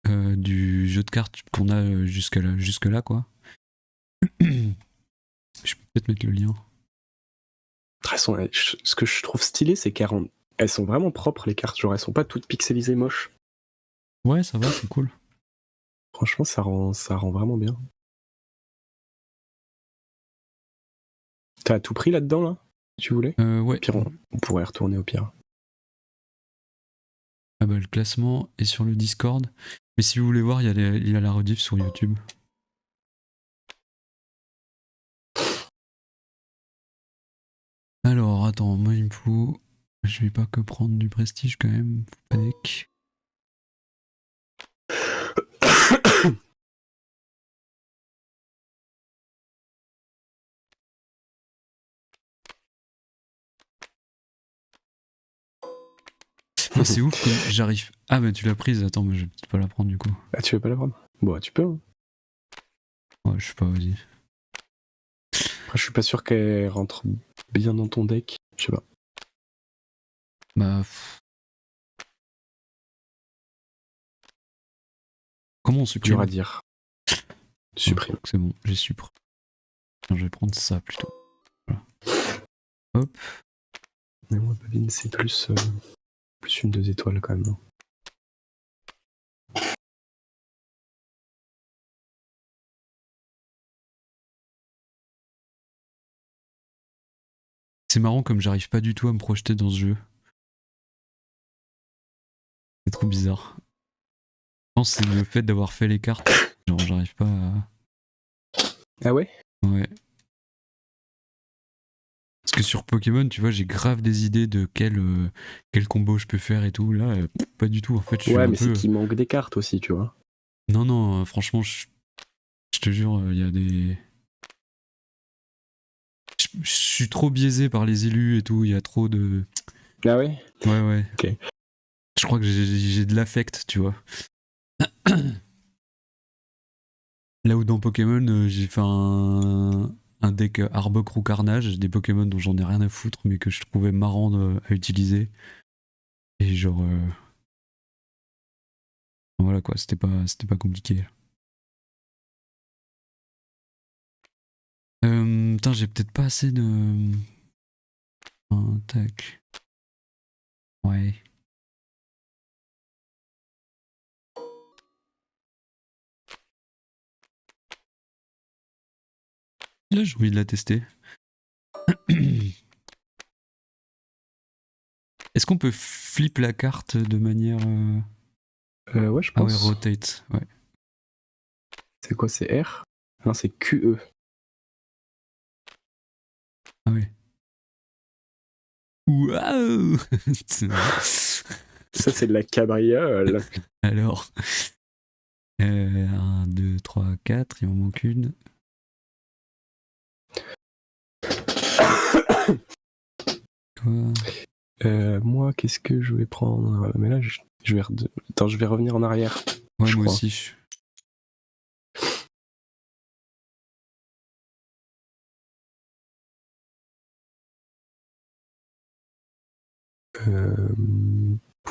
du jeu de cartes qu'on a jusque là, quoi. Je peux peut-être mettre le lien. De toute façon, ce que je trouve stylé, c'est qu'elles sont vraiment propres, les cartes. Genre, elles sont pas toutes pixelisées moches. Ouais, ça va, c'est cool. Franchement, ça rend vraiment bien. T'as tout pris là-dedans, là? Tu voulais? Ouais. Pire, on pourrait retourner au pire. Ah bah, le classement est sur le Discord. Mais si vous voulez voir, il y a la rediff sur YouTube. Alors, attends, moi il me faut... Je vais pas que prendre du prestige quand même. Panique. C'est ouf comme j'arrive. Ah bah tu l'as prise, attends, mais je vais peut-être pas la prendre du coup. Ah, tu veux pas la prendre? Bon, tu peux. Hein. Ouais, je sais pas, vas-y. Après, je suis pas sûr qu'elle rentre bien dans ton deck. Je sais pas. Bah... Comment on supprime? Dur à dire. Supprime. C'est bon, j'ai supprimé. Je vais prendre ça plutôt. Voilà. Hop. Mais moi, Babine, c'est plus une 2 étoiles quand même. Non C'est marrant comme j'arrive pas du tout à me projeter dans ce jeu. C'est trop bizarre. Je pense que c'est le fait d'avoir fait les cartes. Genre, j'arrive pas à. Ah ouais? Ouais. Parce que sur Pokémon, tu vois, j'ai grave des idées de quel combo je peux faire et tout. Là, pas du tout. En fait, je suis Ouais, un mais c'est peu. qu'il manque des cartes aussi, tu vois. Non, non, franchement, je te jure, il y a des. Je suis trop biaisé par les élus et tout. Il y a trop de. Ah ouais? Ouais, ouais. Ok. Je crois que j'ai de l'affect, tu vois. Là où dans Pokémon, j'ai fait un deck Arbok ou Carnage, des Pokémon dont j'en ai rien à foutre, mais que je trouvais marrant à utiliser. Et genre. Voilà quoi, c'était pas compliqué. Putain, j'ai peut-être pas assez de. Tac. Ouais. Là, j'ai envie de la tester. Est-ce qu'on peut flip la carte de manière. Ouais, je Ah ouais, pense. rotate. Ouais. C'est quoi, c'est R? Non, c'est QE. Ah ouais. Waouh. Ça, c'est de la cabriole. Alors. 1, 2, 3, 4, il m'en manque une. Quoi? Moi, qu'est-ce que je vais prendre? Mais là, je vais Attends, je vais revenir en arrière. Ouais, je moi crois. aussi.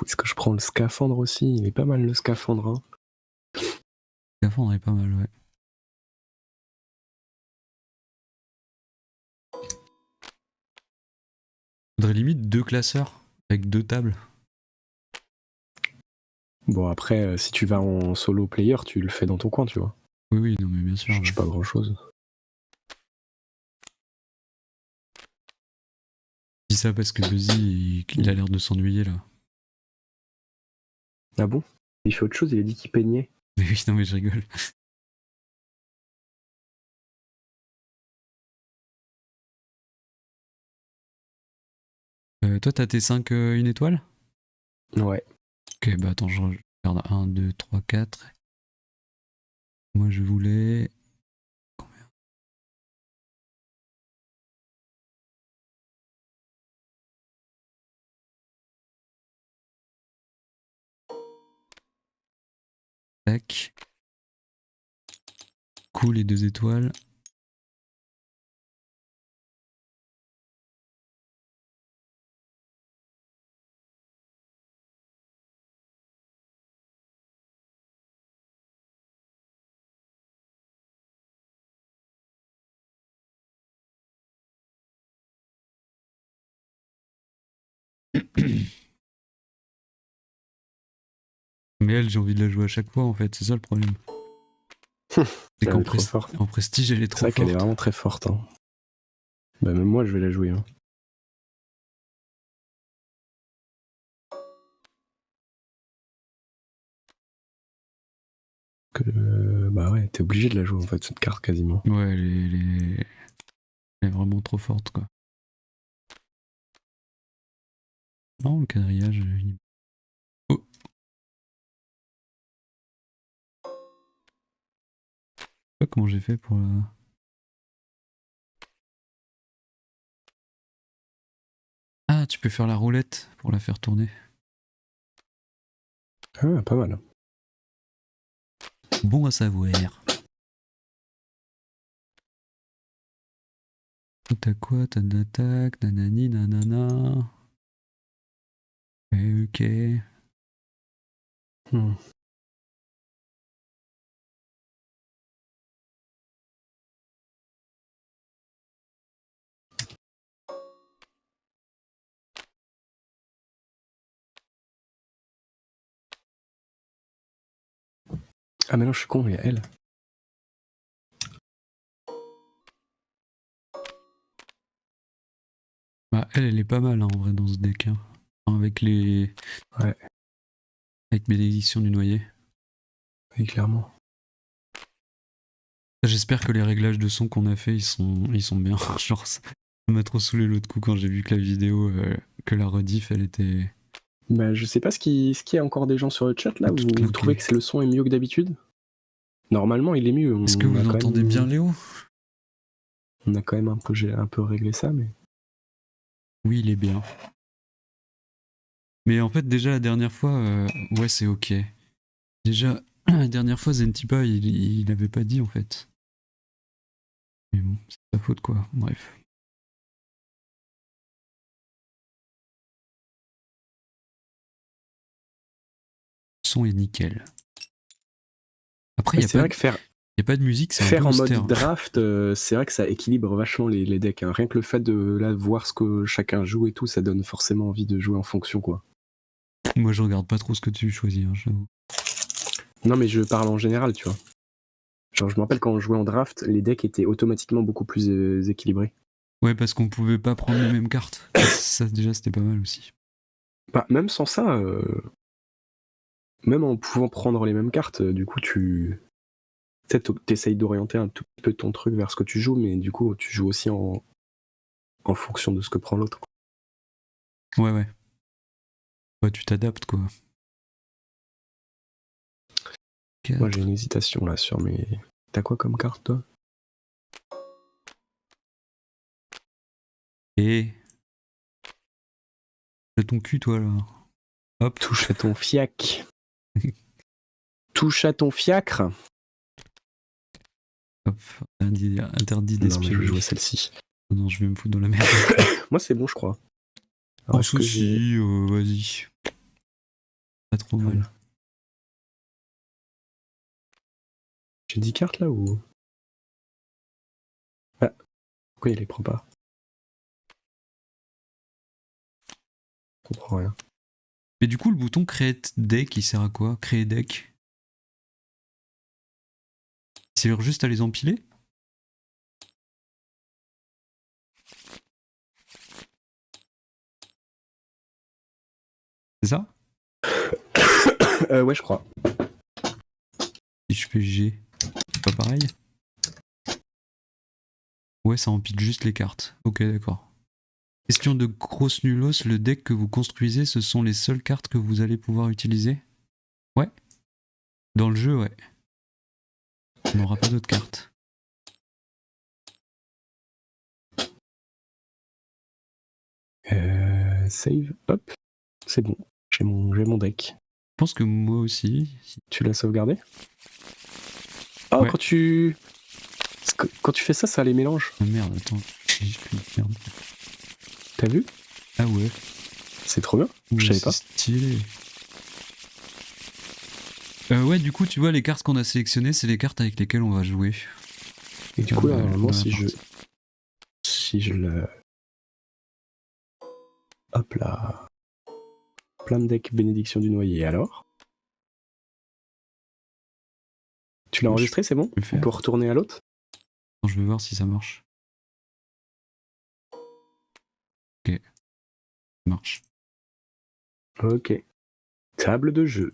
Est-ce que je prends le scaphandre aussi? Il est pas mal le scaphandre. Hein. Scaphandre est pas mal, ouais. Faudrait limite 2 classeurs avec 2 tables. Bon, après, si tu vas en solo player, tu le fais dans ton coin, tu vois. Oui, oui, non, mais bien sûr. Ça Ouais. change pas grand-chose. Je dis ça parce que Buzzy, il a l'air de s'ennuyer là. Ah bon? Il fait autre chose, il a dit qu'il peignait. Mais oui, non, mais je rigole. Toi, t'as tes 5 une étoile? Ouais. Ok, bah attends, je regarde 1, 2, 3, 4. Moi, je voulais. Combien? Tac. Cool, les 2 étoiles. Mais elle, j'ai envie de la jouer à chaque fois en fait, c'est ça le problème. C'est Elle est trop forte. en prestige, elle est C'est trop vrai qu'elle est forte. vraiment très forte. Hein. Bah, même moi, je vais la jouer. Hein. Bah ouais, t'es obligé de la jouer en fait, cette carte quasiment. Ouais, elle est vraiment trop forte quoi. Non, le quadrillage. Oh, je sais pas comment j'ai fait pour la. Ah, tu peux faire la roulette pour la faire tourner. Ah, pas mal. Bon à savoir. T'as quoi? T'as de l'attaque, nanani, nanana. Ok. Hmm. Ah, mais non, je suis con, il y a elle. Bah, elle est pas mal hein, en vrai dans ce deck. Hein. Enfin, avec les. Ouais. Avec Bénédiction du Noyer. Oui, clairement. J'espère que les réglages de son qu'on a fait, ils sont bien. Genre, ça m'a trop saoulé l'autre coup quand j'ai vu que la vidéo, que la rediff, elle était. Bah, je sais pas ce qu'il y a encore des gens sur le chat là, Toute vous trouvez claquée. que le son est mieux que d'habitude? Normalement, il est mieux. Est-ce que vous entendez bien Léo? On a quand même un peu réglé ça, mais. Oui, il est bien. Mais en fait, déjà la dernière fois, ouais, c'est ok. Déjà, la dernière fois, Zentipa, il avait pas dit en fait. Mais bon, c'est sa faute quoi. Bref. Le son est nickel. Après, il C'est vrai que faire y a pas de musique, c'est un peu en austère. mode draft, c'est vrai que ça équilibre vachement les decks. Hein. Rien que le fait de là, voir ce que chacun joue et tout, ça donne forcément envie de jouer en fonction, quoi. Moi, je regarde pas trop ce que tu choisis, hein, j'avoue. Non, mais je parle en général, tu vois. Genre, je me rappelle quand on jouait en draft, les decks étaient automatiquement beaucoup plus équilibrés. Ouais, parce qu'on pouvait pas prendre les mêmes cartes. Ça, déjà, c'était pas mal aussi. Bah, même sans ça, même en pouvant prendre les mêmes cartes, du coup, peut-être t'essayes d'orienter un tout petit peu ton truc vers ce que tu joues, mais du coup, tu joues aussi en fonction de ce que prend l'autre. Ouais, ouais. Ouais, tu t'adaptes quoi. Moi, j'ai une hésitation là sur mes. T'as quoi comme carte, toi? Et. Fais ton cul, toi, là. Hop. Touche à ton fiac. Touche à ton fiacre. Hop. Interdit Non, mais je vais d'espionner. jouer celle-ci. Non, je vais me foutre dans la merde. Moi, c'est bon, je crois. Alors, Sans est-ce que j'ai. souci, vas-y. Pas trop mal. Voilà. J'ai 10 cartes là ou. Ah, pourquoi il les prend pas? Je comprends rien. Mais du coup, le bouton Create Deck, il sert à quoi? Créer deck? Il sert juste à les empiler? C'est ça? Ouais, je crois. Si je fais G, c'est pas pareil? Ouais, ça empile juste les cartes. Ok, d'accord. Question de grosse nulos, le deck que vous construisez, ce sont les seules cartes que vous allez pouvoir utiliser? Ouais. Dans le jeu, ouais. On n'aura pas d'autres cartes. Save. Hop. C'est bon. J'ai mon deck. Je pense que moi aussi. Tu l'as sauvegardé? Oh, Ouais. quand tu fais ça, ça les mélange. Ah merde, attends. Merde. T'as vu? Ah ouais. C'est trop bien. Je savais pas. Stylé. Ouais, du coup, tu vois, les cartes qu'on a sélectionnées, c'est les cartes avec lesquelles on va jouer. Et du coup, là, normalement, dans la si partie. je le. Hop là. Plein de decks Bénédiction du Noyer, alors? Tu l'as enregistré, c'est bon? Je vais On faire. peut retourner à l'autre? Je vais voir si ça marche. Ok. Ça marche. Ok. Table de jeu.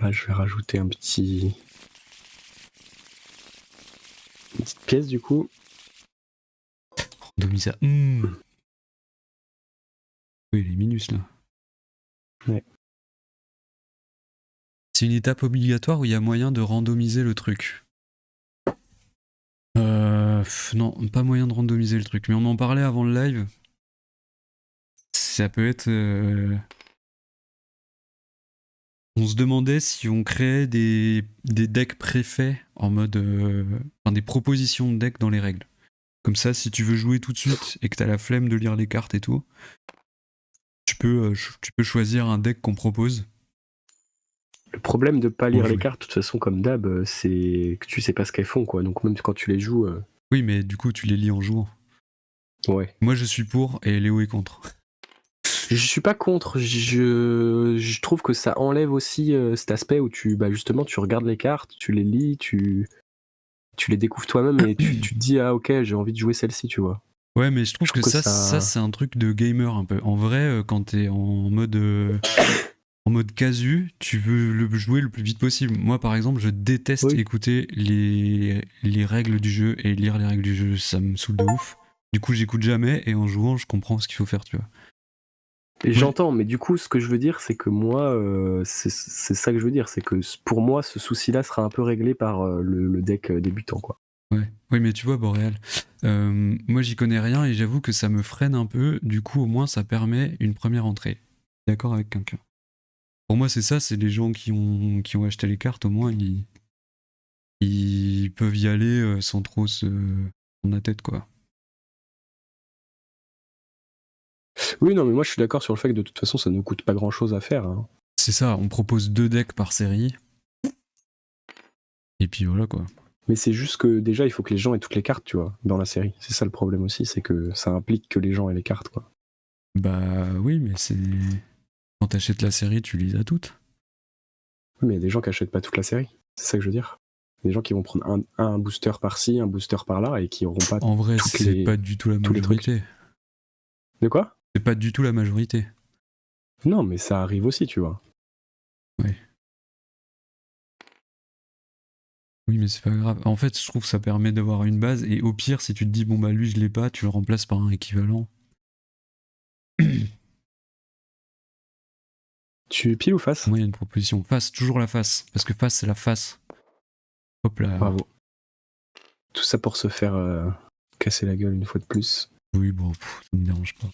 Là, je vais rajouter une petite pièce, du coup. Randomisa. Oui, les minus là. Ouais. C'est une étape obligatoire où il y a moyen de randomiser le truc. Non, pas moyen de randomiser le truc, mais on en parlait avant le live. Ça peut être. On se demandait si on créait des decks préfaits en mode. Enfin, des propositions de decks dans les règles. Comme ça, si tu veux jouer tout de suite et que t'as la flemme de lire les cartes et tout, tu peux choisir un deck qu'on propose. Le problème de pas lire Faut les jouer. cartes, de toute façon, comme d'hab, c'est que tu sais pas ce qu'elles font, quoi. Donc même quand tu les joues, Oui, mais du coup, tu les lis en jouant. ouais. Moi, je suis pour et Léo est contre. Je suis pas contre, je trouve que ça enlève aussi cet aspect où justement, tu regardes les cartes, tu les lis, tu les découvres toi-même et tu te dis, ah ok, j'ai envie de jouer celle-ci, tu vois. Ouais, mais je trouve Je que trouve que ça c'est un truc de gamer un peu. En vrai, quand t'es en mode casu, tu veux le jouer le plus vite possible. Moi, par exemple, je déteste Oui. écouter les règles du jeu et lire les règles du jeu. Ça me saoule de ouf. Du coup, j'écoute jamais et en jouant, je comprends ce qu'il faut faire, tu vois. Et Moi, j'entends, mais du coup, ce que je veux dire, c'est que moi, c'est ça que je veux dire, c'est que pour moi, ce souci-là sera un peu réglé par le deck débutant, quoi. ouais. Oui, mais tu vois, Boréal, moi j'y connais rien et j'avoue que ça me freine un peu. Du coup, au moins, ça permet une première entrée. D'accord avec quelqu'un. Pour moi, c'est ça, c'est les gens qui ont acheté les cartes, au moins, ils peuvent y aller sans trop se prendre la tête, quoi. Oui, non, mais moi, je suis d'accord sur le fait que de toute façon, ça ne coûte pas grand-chose à faire, hein. C'est ça, on propose 2 decks par série. Et puis voilà, quoi. Mais c'est juste que déjà, il faut que les gens aient toutes les cartes, tu vois, dans la série. C'est ça le problème aussi, c'est que ça implique que les gens aient les cartes, quoi. Bah oui, mais c'est... Quand t'achètes la série, tu les as toutes. Oui, mais il y a des gens qui achètent pas toute la série. C'est ça que je veux dire. Des gens qui vont prendre un booster par-ci, un booster par-là, et qui auront pas En vrai, toutes c'est les, pas du tout la tous les trucs. majorité. De quoi? C'est pas du tout la majorité. Non, mais ça arrive aussi, tu vois. Ouais. Oui, mais c'est pas grave. En fait, je trouve que ça permet d'avoir une base, et au pire, si tu te dis, bon bah lui, je l'ai pas, tu le remplaces par un équivalent. Tu piles ou face? Moi, il y a une proposition. Face, toujours la face. Parce que face, c'est la face. Hop là. Bravo. Tout ça pour se faire casser la gueule une fois de plus. Oui, bon, ça me dérange pas.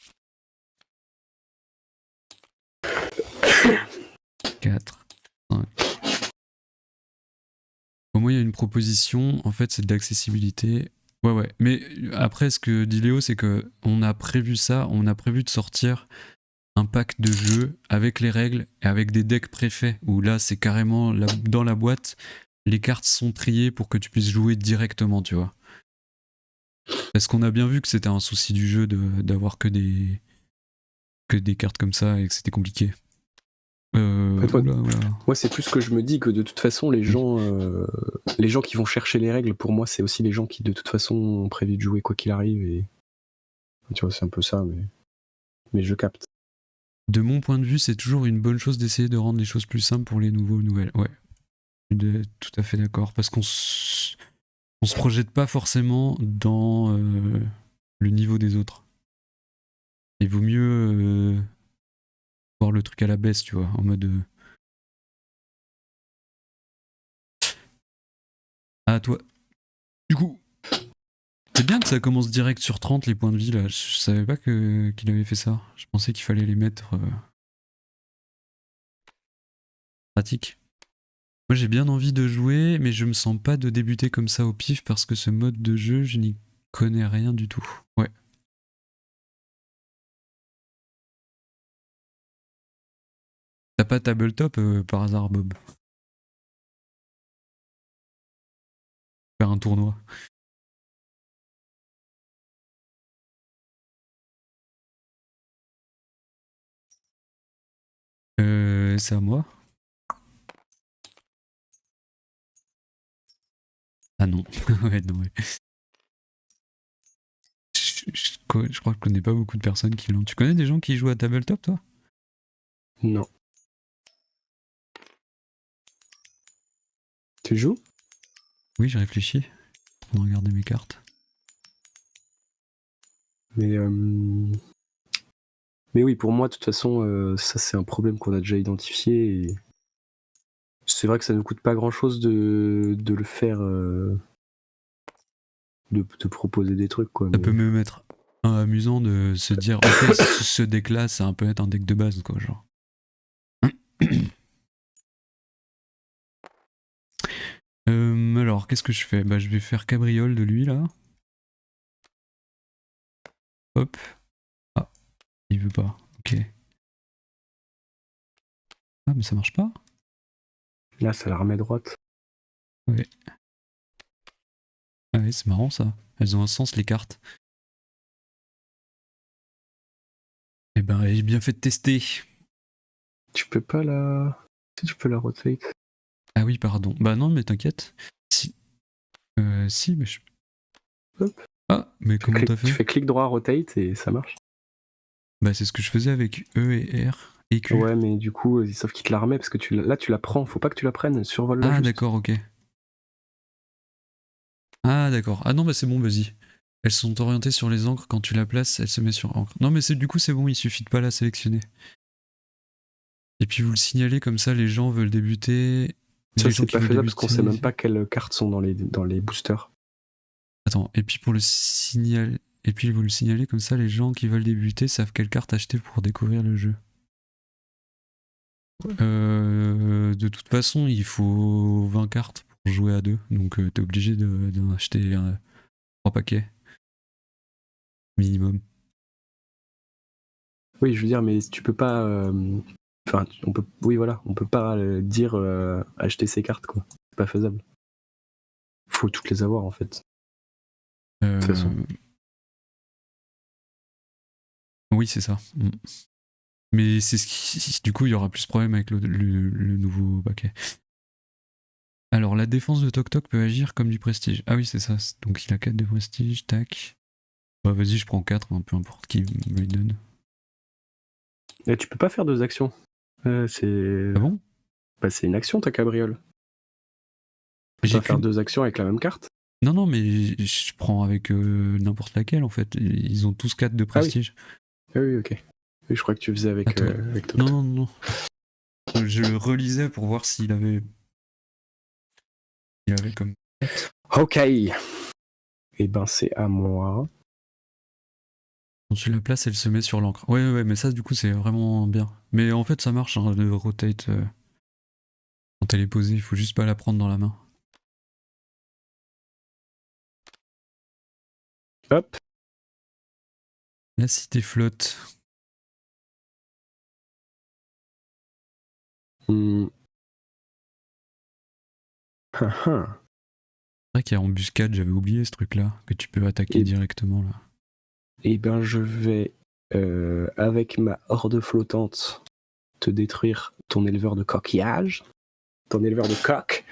4, 5. Au moins, il y a une proposition. En fait, c'est de l'accessibilité. Ouais, ouais. Mais après, ce que dit Léo, c'est que on a prévu ça. On a prévu de sortir un pack de jeux avec les règles et avec des decks préfaits. Où là, c'est carrément dans la boîte, les cartes sont triées pour que tu puisses jouer directement, tu vois. Parce qu'on a bien vu que c'était un souci du jeu d'avoir que des cartes comme ça et que c'était compliqué. En fait, Oula. moi, c'est plus que je me dis que de toute façon, les gens qui vont chercher les règles, pour moi, c'est aussi les gens qui, de toute façon, ont prévu de jouer quoi qu'il arrive. Et tu vois, c'est un peu ça, mais je capte. De mon point de vue, c'est toujours une bonne chose d'essayer de rendre les choses plus simples pour les nouveaux nouvelles. Ouais, tout à fait d'accord. Parce on se projette pas forcément dans le niveau des autres. Il vaut mieux voir le truc à la baisse, tu vois, en mode... Ah, toi. Du coup, c'est bien que ça commence direct sur 30 les points de vie là. Je savais pas qu'il avait fait ça. Je pensais qu'il fallait les mettre pratique. Moi j'ai bien envie de jouer, mais je me sens pas de débuter comme ça au pif parce que ce mode de jeu, je n'y connais rien du tout. Ouais. T'as pas tabletop par hasard, Bob? Faire un tournoi. C'est à moi? Ah non. Ouais, non, ouais. Je crois que je connais pas beaucoup de personnes qui l'ont. Tu connais des gens qui jouent à tabletop, toi? Non. Tu joues? Oui, j'ai réfléchi. On regarder mes cartes. Mais oui, pour moi, de toute façon, ça, c'est un problème qu'on a déjà identifié. Et c'est vrai que ça ne coûte pas grand-chose de le faire, de proposer des trucs, quoi. Ça Mais... peut même être amusant de se dire, ok, ce deck-là, ça peut être un deck de base, quoi, genre. Alors, qu'est-ce que je fais? Bah, je vais faire cabriole de lui, là. Hop. Ah, il veut pas. Ok. Ah, mais ça marche pas? Là, c'est l'armée droite. Ouais. Ah ouais, c'est marrant ça. Elles ont un sens les cartes. Eh ben, j'ai bien fait de tester. Tu peux pas la... Si tu peux la rotate. Ah oui, pardon. Bah non, mais t'inquiète. Si. Si, mais je... Hop. Ah, mais comment t'as Tu fait? fais clic droit, rotate et ça marche. Bah c'est ce que je faisais avec E et R et Q. Ouais, mais du coup, sauf qu'il te la remet parce que là, tu la prends. Faut pas que tu la prennes. Survole-la Ah juste. d'accord, ok. Ah d'accord. Ah non, bah c'est bon, vas-y. Elles sont orientées sur les encres. Quand tu la places, elle se met sur encre. Non, mais du coup, c'est bon, il suffit de pas la sélectionner. Et puis vous le signalez comme ça, les gens veulent débuter. Ça, Les gens c'est qui pas veulent faisable parce qu'on sait débuter. même pas quelles cartes sont dans les boosters. Attends, et puis pour le signaler. Et puis vous le signalez comme ça, les gens qui veulent débuter savent quelle carte acheter pour découvrir le jeu. De toute façon, il faut 20 cartes pour jouer à deux, donc t'es obligé d'en acheter 3 paquets minimum. Oui, je veux dire, mais tu peux pas. Enfin, on peut. Oui, voilà, on peut pas dire acheter ces cartes, quoi. C'est pas faisable. Faut toutes les avoir, en fait. De toute façon. Oui, c'est ça. Mm. Mais c'est ce qui, du coup, il y aura plus de problème avec le nouveau paquet. Alors, la défense de Tok Tok peut agir comme du prestige. Ah oui, c'est ça. Donc, il a 4 de prestige, tac. Bah, vas-y, je prends 4, hein, peu importe qui me les donne. Et tu peux pas faire 2 actions. C'est. Ah bon? Bah, c'est une action, ta cabriole. Tu peux J'ai pas faire qu'une. 2 actions avec la même carte. Non, non, mais je prends avec n'importe laquelle, en fait. Ils ont tous 4 de Ah oui. prestige. Ah oui, ok. Oui, je crois que tu faisais avec, Attends. avec Tok Non, Tok. non, non. Je le relisais pour voir s'il avait. Il avait comme. Ok. Et ben, c'est à moi. Quand tu la places, elle se met sur l'encre. Ouais, ouais, mais ça, du coup, c'est vraiment bien. Mais en fait, ça marche, hein, de rotate. Quand elle est posée, il faut juste pas la prendre dans la main. Hop. La cité flotte. Hmm. C'est vrai qu'il y a embuscade, j'avais oublié ce truc-là, que tu peux attaquer Et, directement là. et ben, je vais, avec ma horde flottante, te détruire ton éleveur de coquillage. Ton éleveur de coq.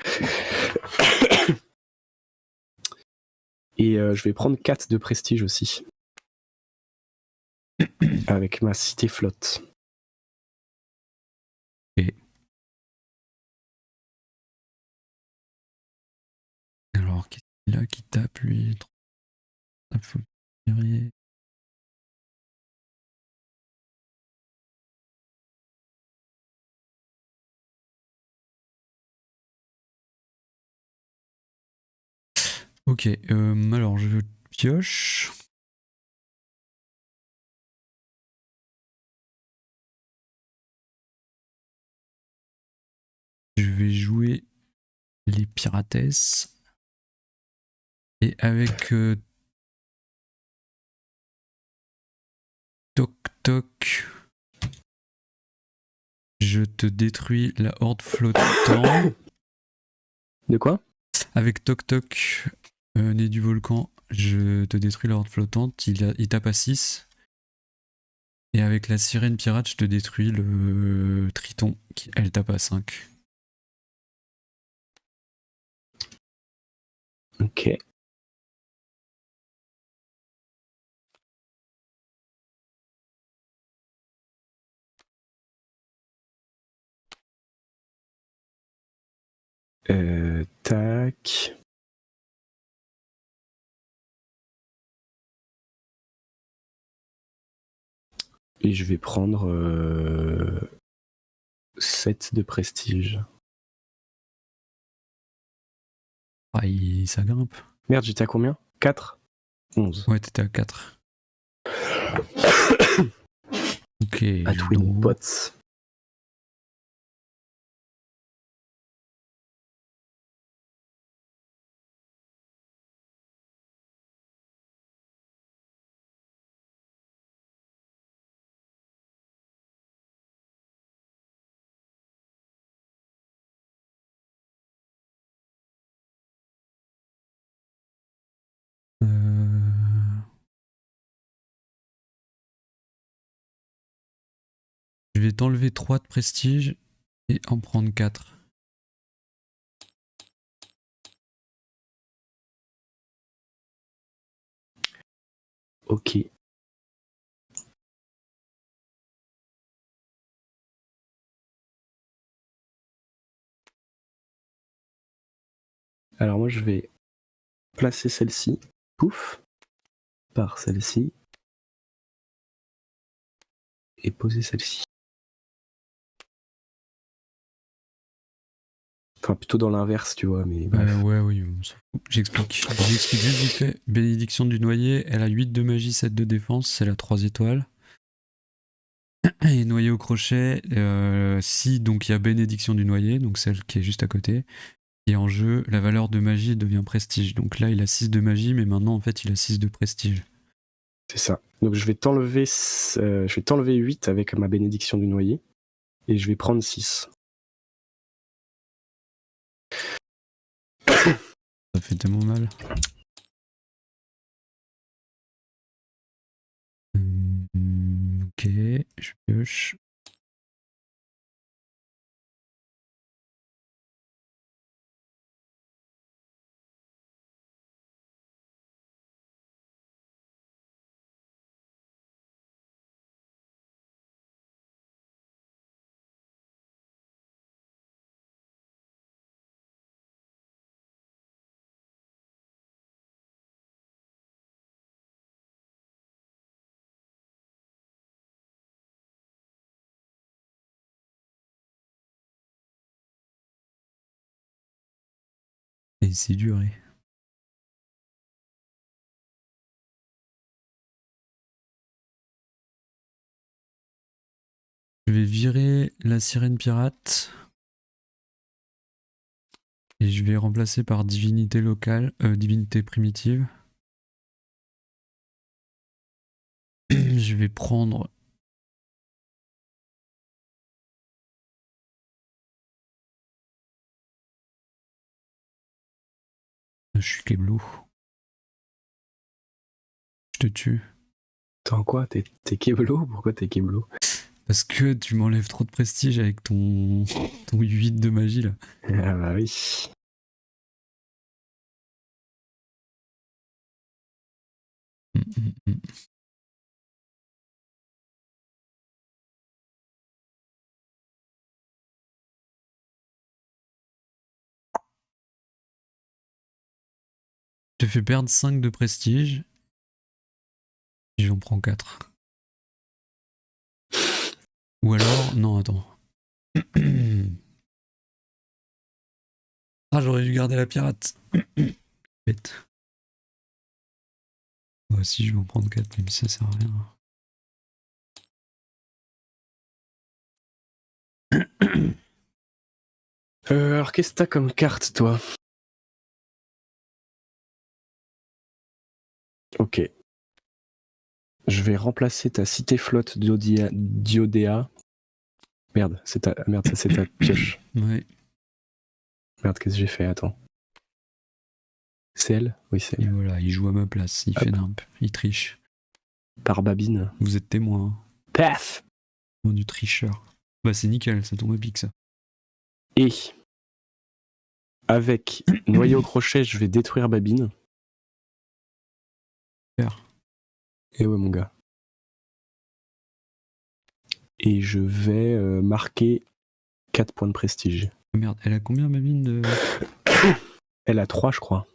Et je vais prendre 4 de prestige aussi. Avec ma cité flotte. Et alors, qu'est-ce qu'il a qui tape lui? Faut le virer. Ok, alors je pioche. Je vais jouer les piratesses. Et avec Toc Toc, je te détruis la horde flottant. De quoi? Avec Toc Toc, né du volcan, je te détruis la horde flottante. Il tape à 6. Et avec la sirène pirate, je te détruis le triton. Elle tape à 5. Ok. Tac. Et je vais prendre 7 de prestige. Ah, ça grimpe. Merde, j'étais à combien? 4? 11. Ouais, t'étais à 4. Ok, À j'ai Twin donc Pots. vais t'enlever 3 de prestige et en prendre 4. Ok. Alors moi je vais placer celle-ci, pouf, par celle-ci, et poser celle-ci. Enfin plutôt dans l'inverse, tu vois, mais bref. Oui, on s'en fout. J'explique juste vite fait. Bénédiction du noyer, elle a 8 de magie, 7 de défense, c'est la 3 étoiles. Et noyer au crochet, si donc il y a bénédiction du noyer, donc celle qui est juste à côté. Et en jeu, la valeur de magie devient prestige. Donc là, il a 6 de magie, mais maintenant, en fait, il a 6 de prestige. C'est ça. Donc je vais t'enlever 8 avec ma bénédiction du noyer, et je vais prendre 6. Ça fait tellement mal. Ok, je pioche. Et c'est duré. Je vais virer la sirène pirate. Et je vais remplacer par divinité locale, divinité primitive. Je vais prendre... Je suis Keblo. Je te tue. Attends quoi? T'es Keblo? Pourquoi t'es Keblo? Parce que tu m'enlèves trop de prestige avec ton 8 de magie là. Ah bah oui. Je te fais perdre 5 de prestige. Et j'en prends 4. Ou alors... Non, attends. Ah, j'aurais dû garder la pirate. Bête. Moi aussi, je vais en prendre 4, même si ça sert à rien. Alors qu'est-ce que t'as comme carte, toi? Ok. Je vais remplacer ta cité flotte Diodéa. Merde, ça c'est ta pioche. Ouais. Merde, qu'est-ce que j'ai fait? Attends. C'est elle? Oui, c'est Et elle. voilà, il joue à ma place. Il Hop. fait nimp. Il triche. Par babine. Vous êtes témoin. Hein. Paf! Du tricheur. Bah, c'est nickel, ça tombe à pic, ça. Et avec noyau crochet, je vais détruire babine. Super. Et ouais, mon gars. Et je vais marquer 4 points de prestige. Oh merde, elle a combien ma mine de... Elle a 3, je crois.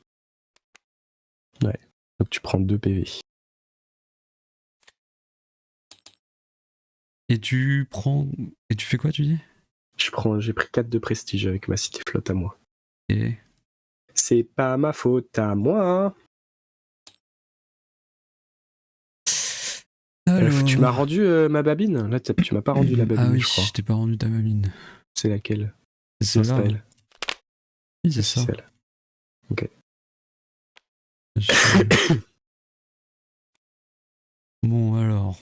Ouais. Donc tu prends 2 PV. Et tu prends... Et tu fais quoi, tu dis? J'ai pris 4 de prestige avec ma cité flotte à moi. Et... C'est pas ma faute à moi. Alors... Tu m'as rendu ma babine? Là, tu m'as pas rendu la babine, Ah oui, je crois. je t'ai pas rendu ta mine. C'est laquelle? C'est Non, c'est celle-là. pas Hein. elle. Oui, c'est Si, ça. c'est elle. Ok. Bon, alors...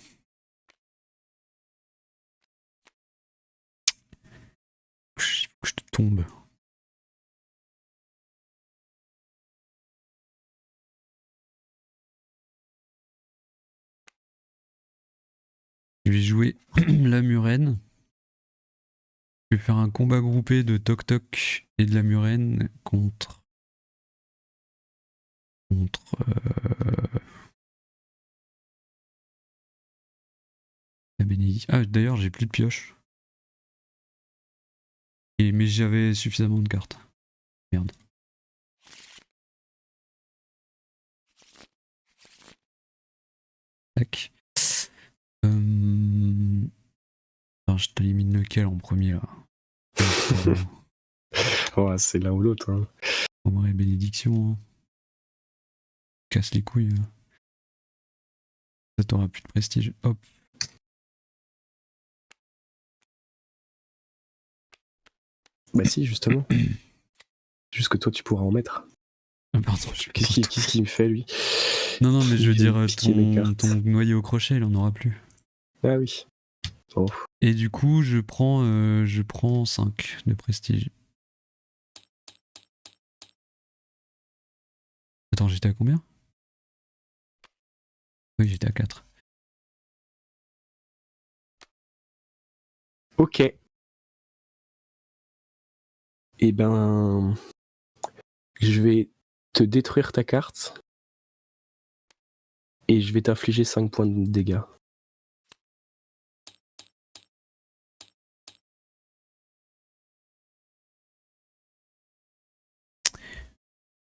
Il faut que je te tombe. Je vais jouer la murène. Je vais faire un combat groupé de Toc Toc et de la Murène contre la Bénédicte. Ah, d'ailleurs, j'ai plus de pioche. Mais j'avais suffisamment de cartes. Merde. Tac. Attends, je t'élimine lequel en premier là? Ouais, c'est l'un ou l'autre. Hein. En vrai, bénédiction. Hein. Casse les couilles. Ça t'aura plus de prestige. Hop. Bah si, justement. Juste que toi, tu pourras en mettre. Ah, pardon, Qu'est-ce qu'il me fait, lui? Non, mais je veux dire, piquer mes cartes. ton noyau au crochet, il en aura plus. Ah oui. Oh. Et du coup, je prends 5 de prestige. Attends, j'étais à combien? Oui, j'étais à 4. Ok. Eh ben... Je vais te détruire ta carte. Et je vais t'infliger 5 points de dégâts.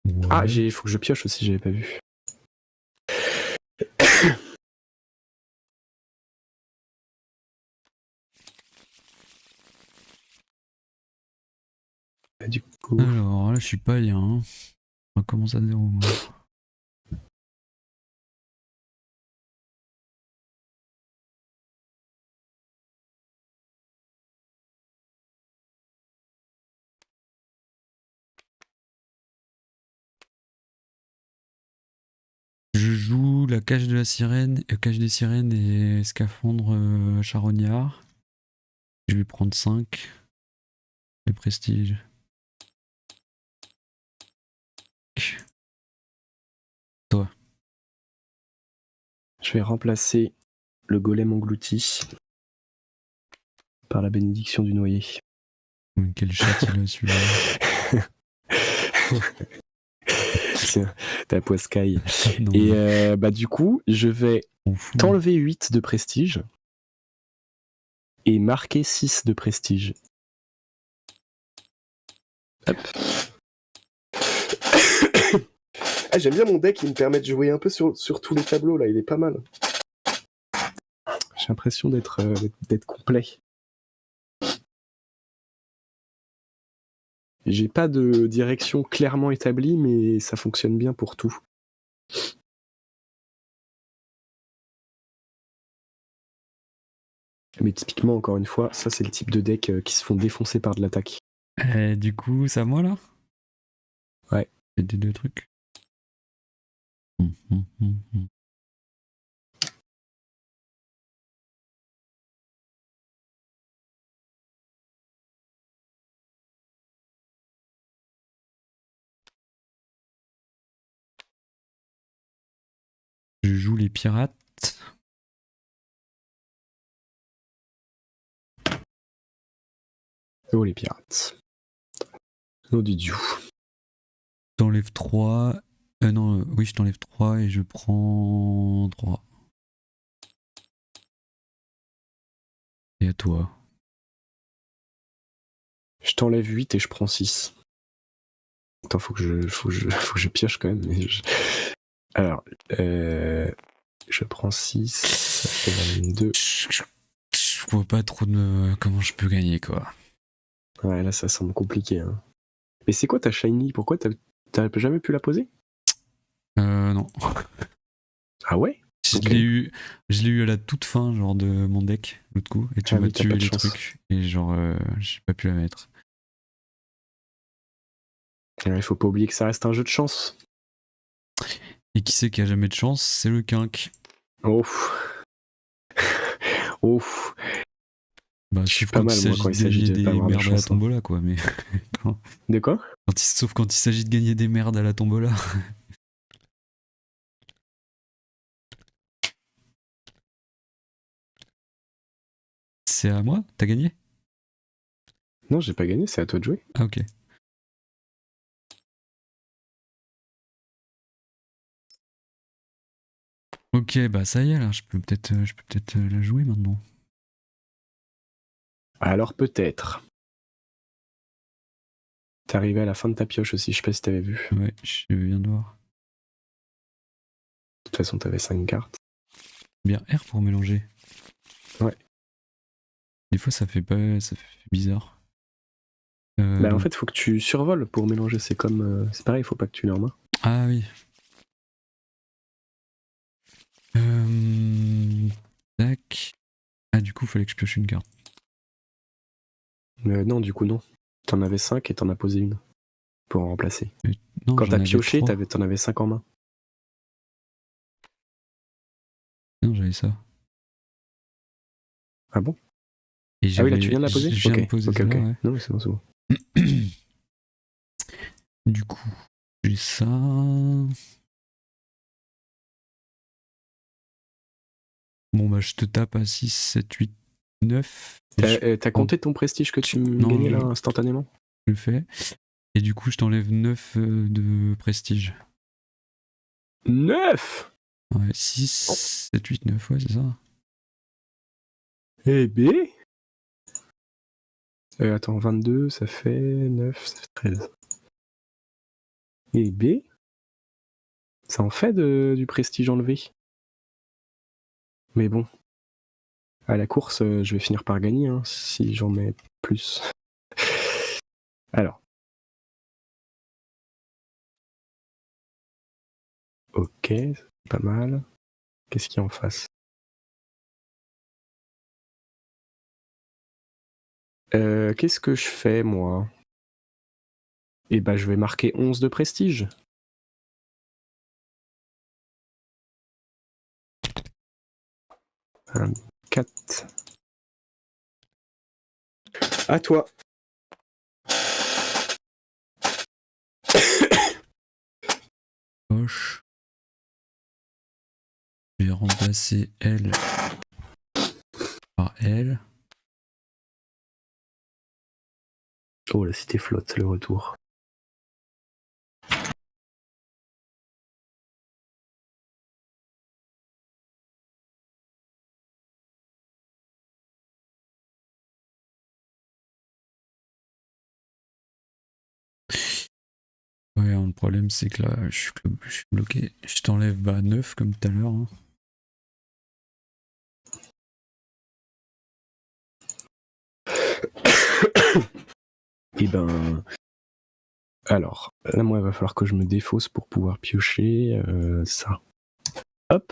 Ouais. Ah, faut que je pioche aussi, j'avais pas vu. Du coup... Alors là, je suis pas bien. Hein. On commence à 0. Moi. Je joue la cage de la sirène, cage des sirènes et scaphandre charognard. Je vais prendre 5 de prestige. Toi. Je vais remplacer le golem englouti par la bénédiction du noyer. Quel chat il a celui-là. Tiens, ta poiscaille. Et bah du coup, je vais t'enlever 8 de prestige et marquer 6 de prestige. Hop. Ah, j'aime bien mon deck, il me permet de jouer un peu sur tous les tableaux, là, il est pas mal. J'ai l'impression d'être complet. J'ai pas de direction clairement établie, mais ça fonctionne bien pour tout. Mais typiquement, encore une fois, ça c'est le type de deck qui se font défoncer par de l'attaque. Du coup, c'est à moi là? Ouais. J'ai des 2 trucs. Je joue les pirates. Oh les pirates. Oh du dieu. T'enlèves 3. Non, oui, je t'enlève 3 et je prends 3. Et à toi. Je t'enlève 8 et je prends 6. Attends, faut que je pioche quand même. Alors, je prends 6, ça fait 22. Je vois pas trop de comment je peux gagner, quoi. Ouais, là, ça semble compliqué. Hein. Mais c'est quoi ta shiny? Pourquoi t'as jamais pu la poser? Non. Ah ouais? Je l'ai eu à la toute fin, genre de mon deck, l'autre coup, et tu m'as tué les trucs, et genre, j'ai pas pu la mettre. Il faut pas oublier que ça reste un jeu de chance. Et qui c'est qui a jamais de chance? C'est le quinque. Ouf. Ouf. Bah, Je suis sauf pas quand mal, moi, quand il s'agit de pas avoir de merdes à la chance. tombola, quoi, mais. De quoi? Sauf quand il s'agit de gagner des merdes à la tombola. C'est à moi? T'as gagné? Non, j'ai pas gagné, c'est à toi de jouer. Ah, ok. Ok, bah ça y est, là, je peux peut-être la jouer maintenant. Alors peut-être. T'es arrivé à la fin de ta pioche aussi, je sais pas si t'avais vu. Ouais, je viens de voir. De toute façon, t'avais 5 cartes. Bien R pour mélanger. Ouais. Des fois, ça fait bizarre. Bah en Donc- fait, faut que tu survoles pour mélanger. C'est comme, c'est pareil, faut pas que tu l'aies en main. Ah oui. Tac. Ah, du coup, fallait que je pioche une carte. Non, du coup non. T'en avais 5 et t'en as posé une pour en remplacer. Non, Quand j'en t'as avais pioché, 3. t'en avais 5 en main. Non, j'avais ça. Ah bon? Et Ah oui, là tu j'avais, viens de la poser? je viens Ok, de poser ok, celle-là, ok. ouais. Non, mais c'est bon, c'est bon. Du coup, j'ai ça. Bon, bah, je te tape à 6, 7, 8, 9. T'as compté ton prestige que tu Non, gagnais là instantanément? je le fais. Et du coup, je t'enlève 9 de prestige. 9! Ouais, 6, 7, 8, 9, ouais, c'est ça. Eh B? Attends, 22, ça fait 9, ça fait 13. Et B? Ça en fait du prestige enlevé. Mais bon, à la course, je vais finir par gagner hein, si j'en mets plus. Alors. Ok, pas mal. Qu'est-ce qu'il y a en face? Qu'est-ce que je fais, moi? Eh ben, je vais marquer 11 de prestige. Un, 4. À toi. Poche. Je vais remplacer elle par elle. Oh, la cité flotte, le retour. Ouais, le problème c'est que là, je suis bloqué. Je t'enlève 9 comme tout à l'heure. Hein. Eh ben. Alors, là, moi, il va falloir que je me défausse pour pouvoir piocher ça. Hop.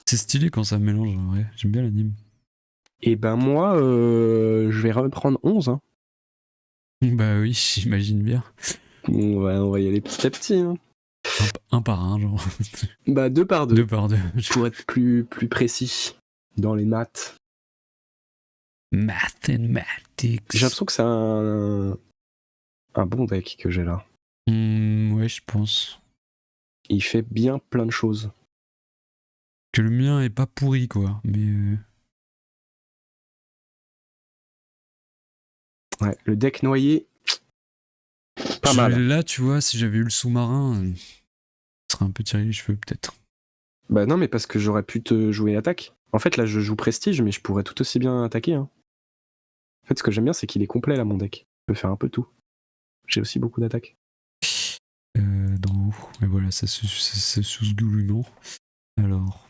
C'est stylé quand ça mélange, en vrai. J'aime bien l'anime. Eh ben, moi, je vais reprendre 11. Hein. Bah oui, j'imagine bien. On va y aller petit à petit. Hein. Un par un, genre. Bah, 2 par 2. 2 par 2. Pour être plus précis dans les maths. Mathematics. J'ai l'impression que c'est un bon deck que j'ai là. Ouais, je pense. Il fait bien plein de choses. Que le mien est pas pourri, quoi. Mais. Ouais, le deck noyé, pas mal. Là, tu vois, si j'avais eu le sous-marin, ça serait un peu tiré les cheveux, peut-être. Bah non, mais parce que j'aurais pu te jouer attaque. En fait, là, je joue prestige, mais je pourrais tout aussi bien attaquer. Hein. En fait, ce que j'aime bien, c'est qu'il est complet, là, mon deck. Je peux faire un peu tout. J'ai aussi beaucoup d'attaques. D'en haut. Et voilà, ça se sous-doulement. Alors.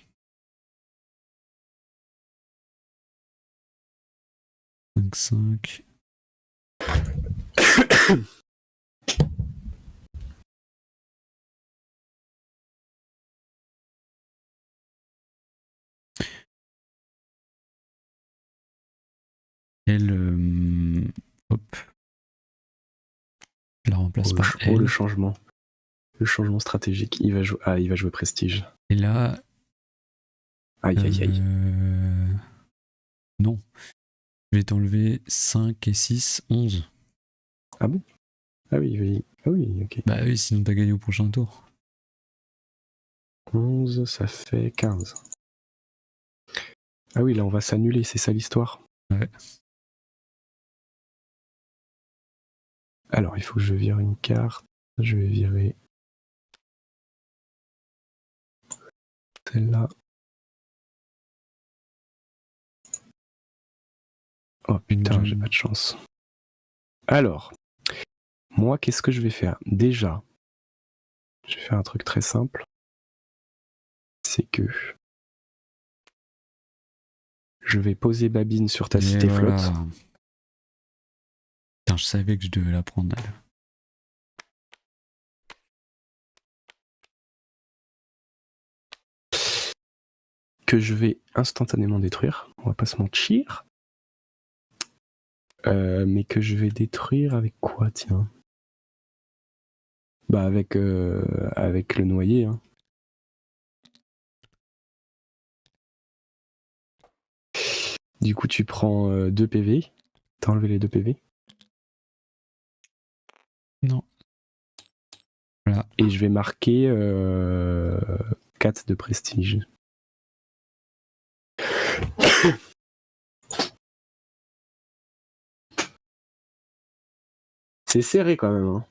5, 5. Elle. Hop. Je la remplace par elle. Le changement. Le changement stratégique. Il va jouer prestige. Et là. Aïe, aïe, aïe. Non. Je vais t'enlever 5 et 6, 11. Ah bon? Ah oui, oui. Ah oui, ok. Bah oui, sinon t'as gagné au prochain tour. 11, ça fait 15. Ah oui, là, on va s'annuler, c'est ça l'histoire. Ouais. Alors, il faut que je vire une carte. Je vais virer celle-là. Oh putain, j'ai pas de chance. Alors, moi, qu'est-ce que je vais faire? Déjà, je vais faire un truc très simple. C'est que je vais poser Babine sur ta cité voilà. flotte. Putain, je savais que je devais la prendre, elle. Que je vais instantanément détruire. On va pas se mentir. Mais que je vais détruire avec quoi, tiens? Bah avec le noyer. Hein. Du coup, tu prends 2 PV. T'as enlevé les 2 PV. Non. Voilà. Et je vais marquer 4 de prestige. C'est serré quand même. Hein.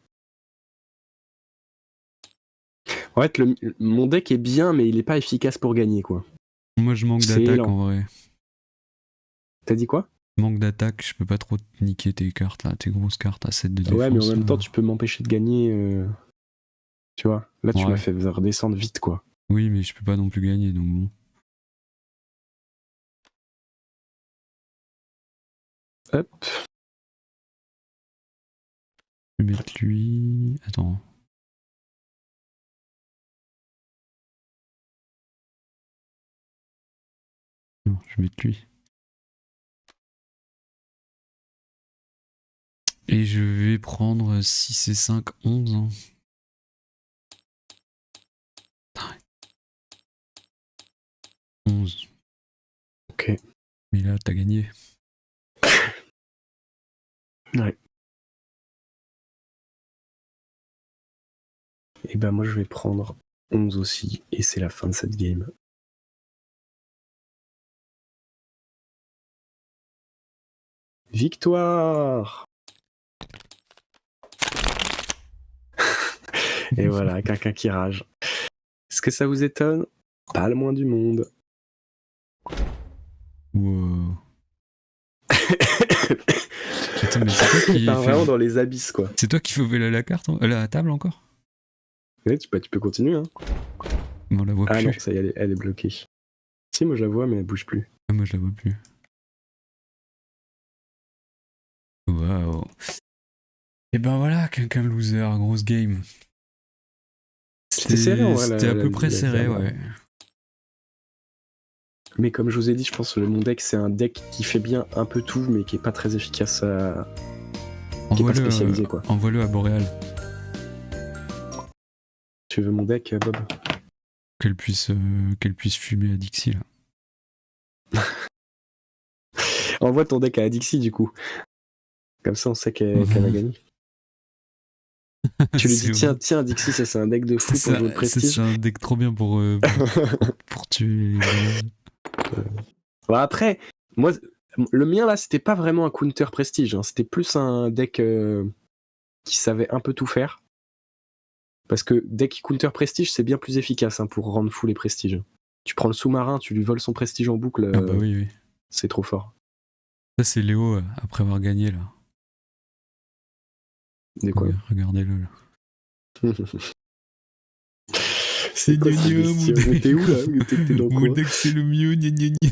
En fait, mon deck est bien, mais il est pas efficace pour gagner, quoi. Moi, je manque C'est d'attaque lent. en vrai. T'as dit quoi? Manque d'attaque, je peux pas trop te niquer tes cartes là, tes grosses cartes à 7 de défense. Ouais, mais en même là. temps, tu peux m'empêcher de gagner. Tu vois, là, tu m'as fait redescendre vite, quoi. Oui, mais je peux pas non plus gagner, donc bon. Hop. Je vais mettre lui... Attends. Non, je vais mettre lui. Et je vais prendre 6 et 5, 11. Hein. Putain. 11. Ok. Mais là, t'as gagné. Ouais. Et ben moi, je vais prendre 11 aussi, et c'est la fin de cette game. Victoire! Et voilà, quelqu'un qui rage. Est-ce que ça vous étonne? Pas le moins du monde. Wow. Attends, mais c'est toi qui part fait... vraiment dans les abysses, quoi. C'est toi qui fais voler la carte, la table encore? Ouais, tu peux continuer, hein. Mais on la voit plus. Ah non, ça y est, elle est bloquée. Si, moi je la vois, mais elle bouge plus. Ah, moi je la vois plus. Waouh. Et ben voilà, quelqu'un loser, grosse game. C'était serré en vrai. C'était à peu près serré, ouais. Mais comme je vous ai dit, je pense que mon deck, c'est un deck qui fait bien un peu tout, mais qui est pas très efficace qui est pas spécialisé, quoi. Envoie-le à Boréal. Tu veux mon deck, Bob? Qu'elle puisse fumer à Dixie, là. Envoie ton deck à Dixie, du coup. Comme ça, on sait qu'elle va gagner. Tu lui dis, tiens, Dixie, ça c'est un deck de fou pour jouer le prestige. C'est un deck trop bien pour tuer les... Bon, après, moi, le mien, là, c'était pas vraiment un counter prestige. Hein. C'était plus un deck qui savait un peu tout faire. Parce que deck counter prestige, c'est bien plus efficace hein, pour rendre fou les prestiges. Tu prends le sous-marin, tu lui voles son prestige en boucle. Ah bah oui. C'est trop fort. Ça, c'est Léo, après avoir gagné, là. De quoi? Regardez-le, là. C'est quoi cette question? Mais t'es où, là? T'es dans quoi? Mon deck, c'est le mieux, gna gna gna.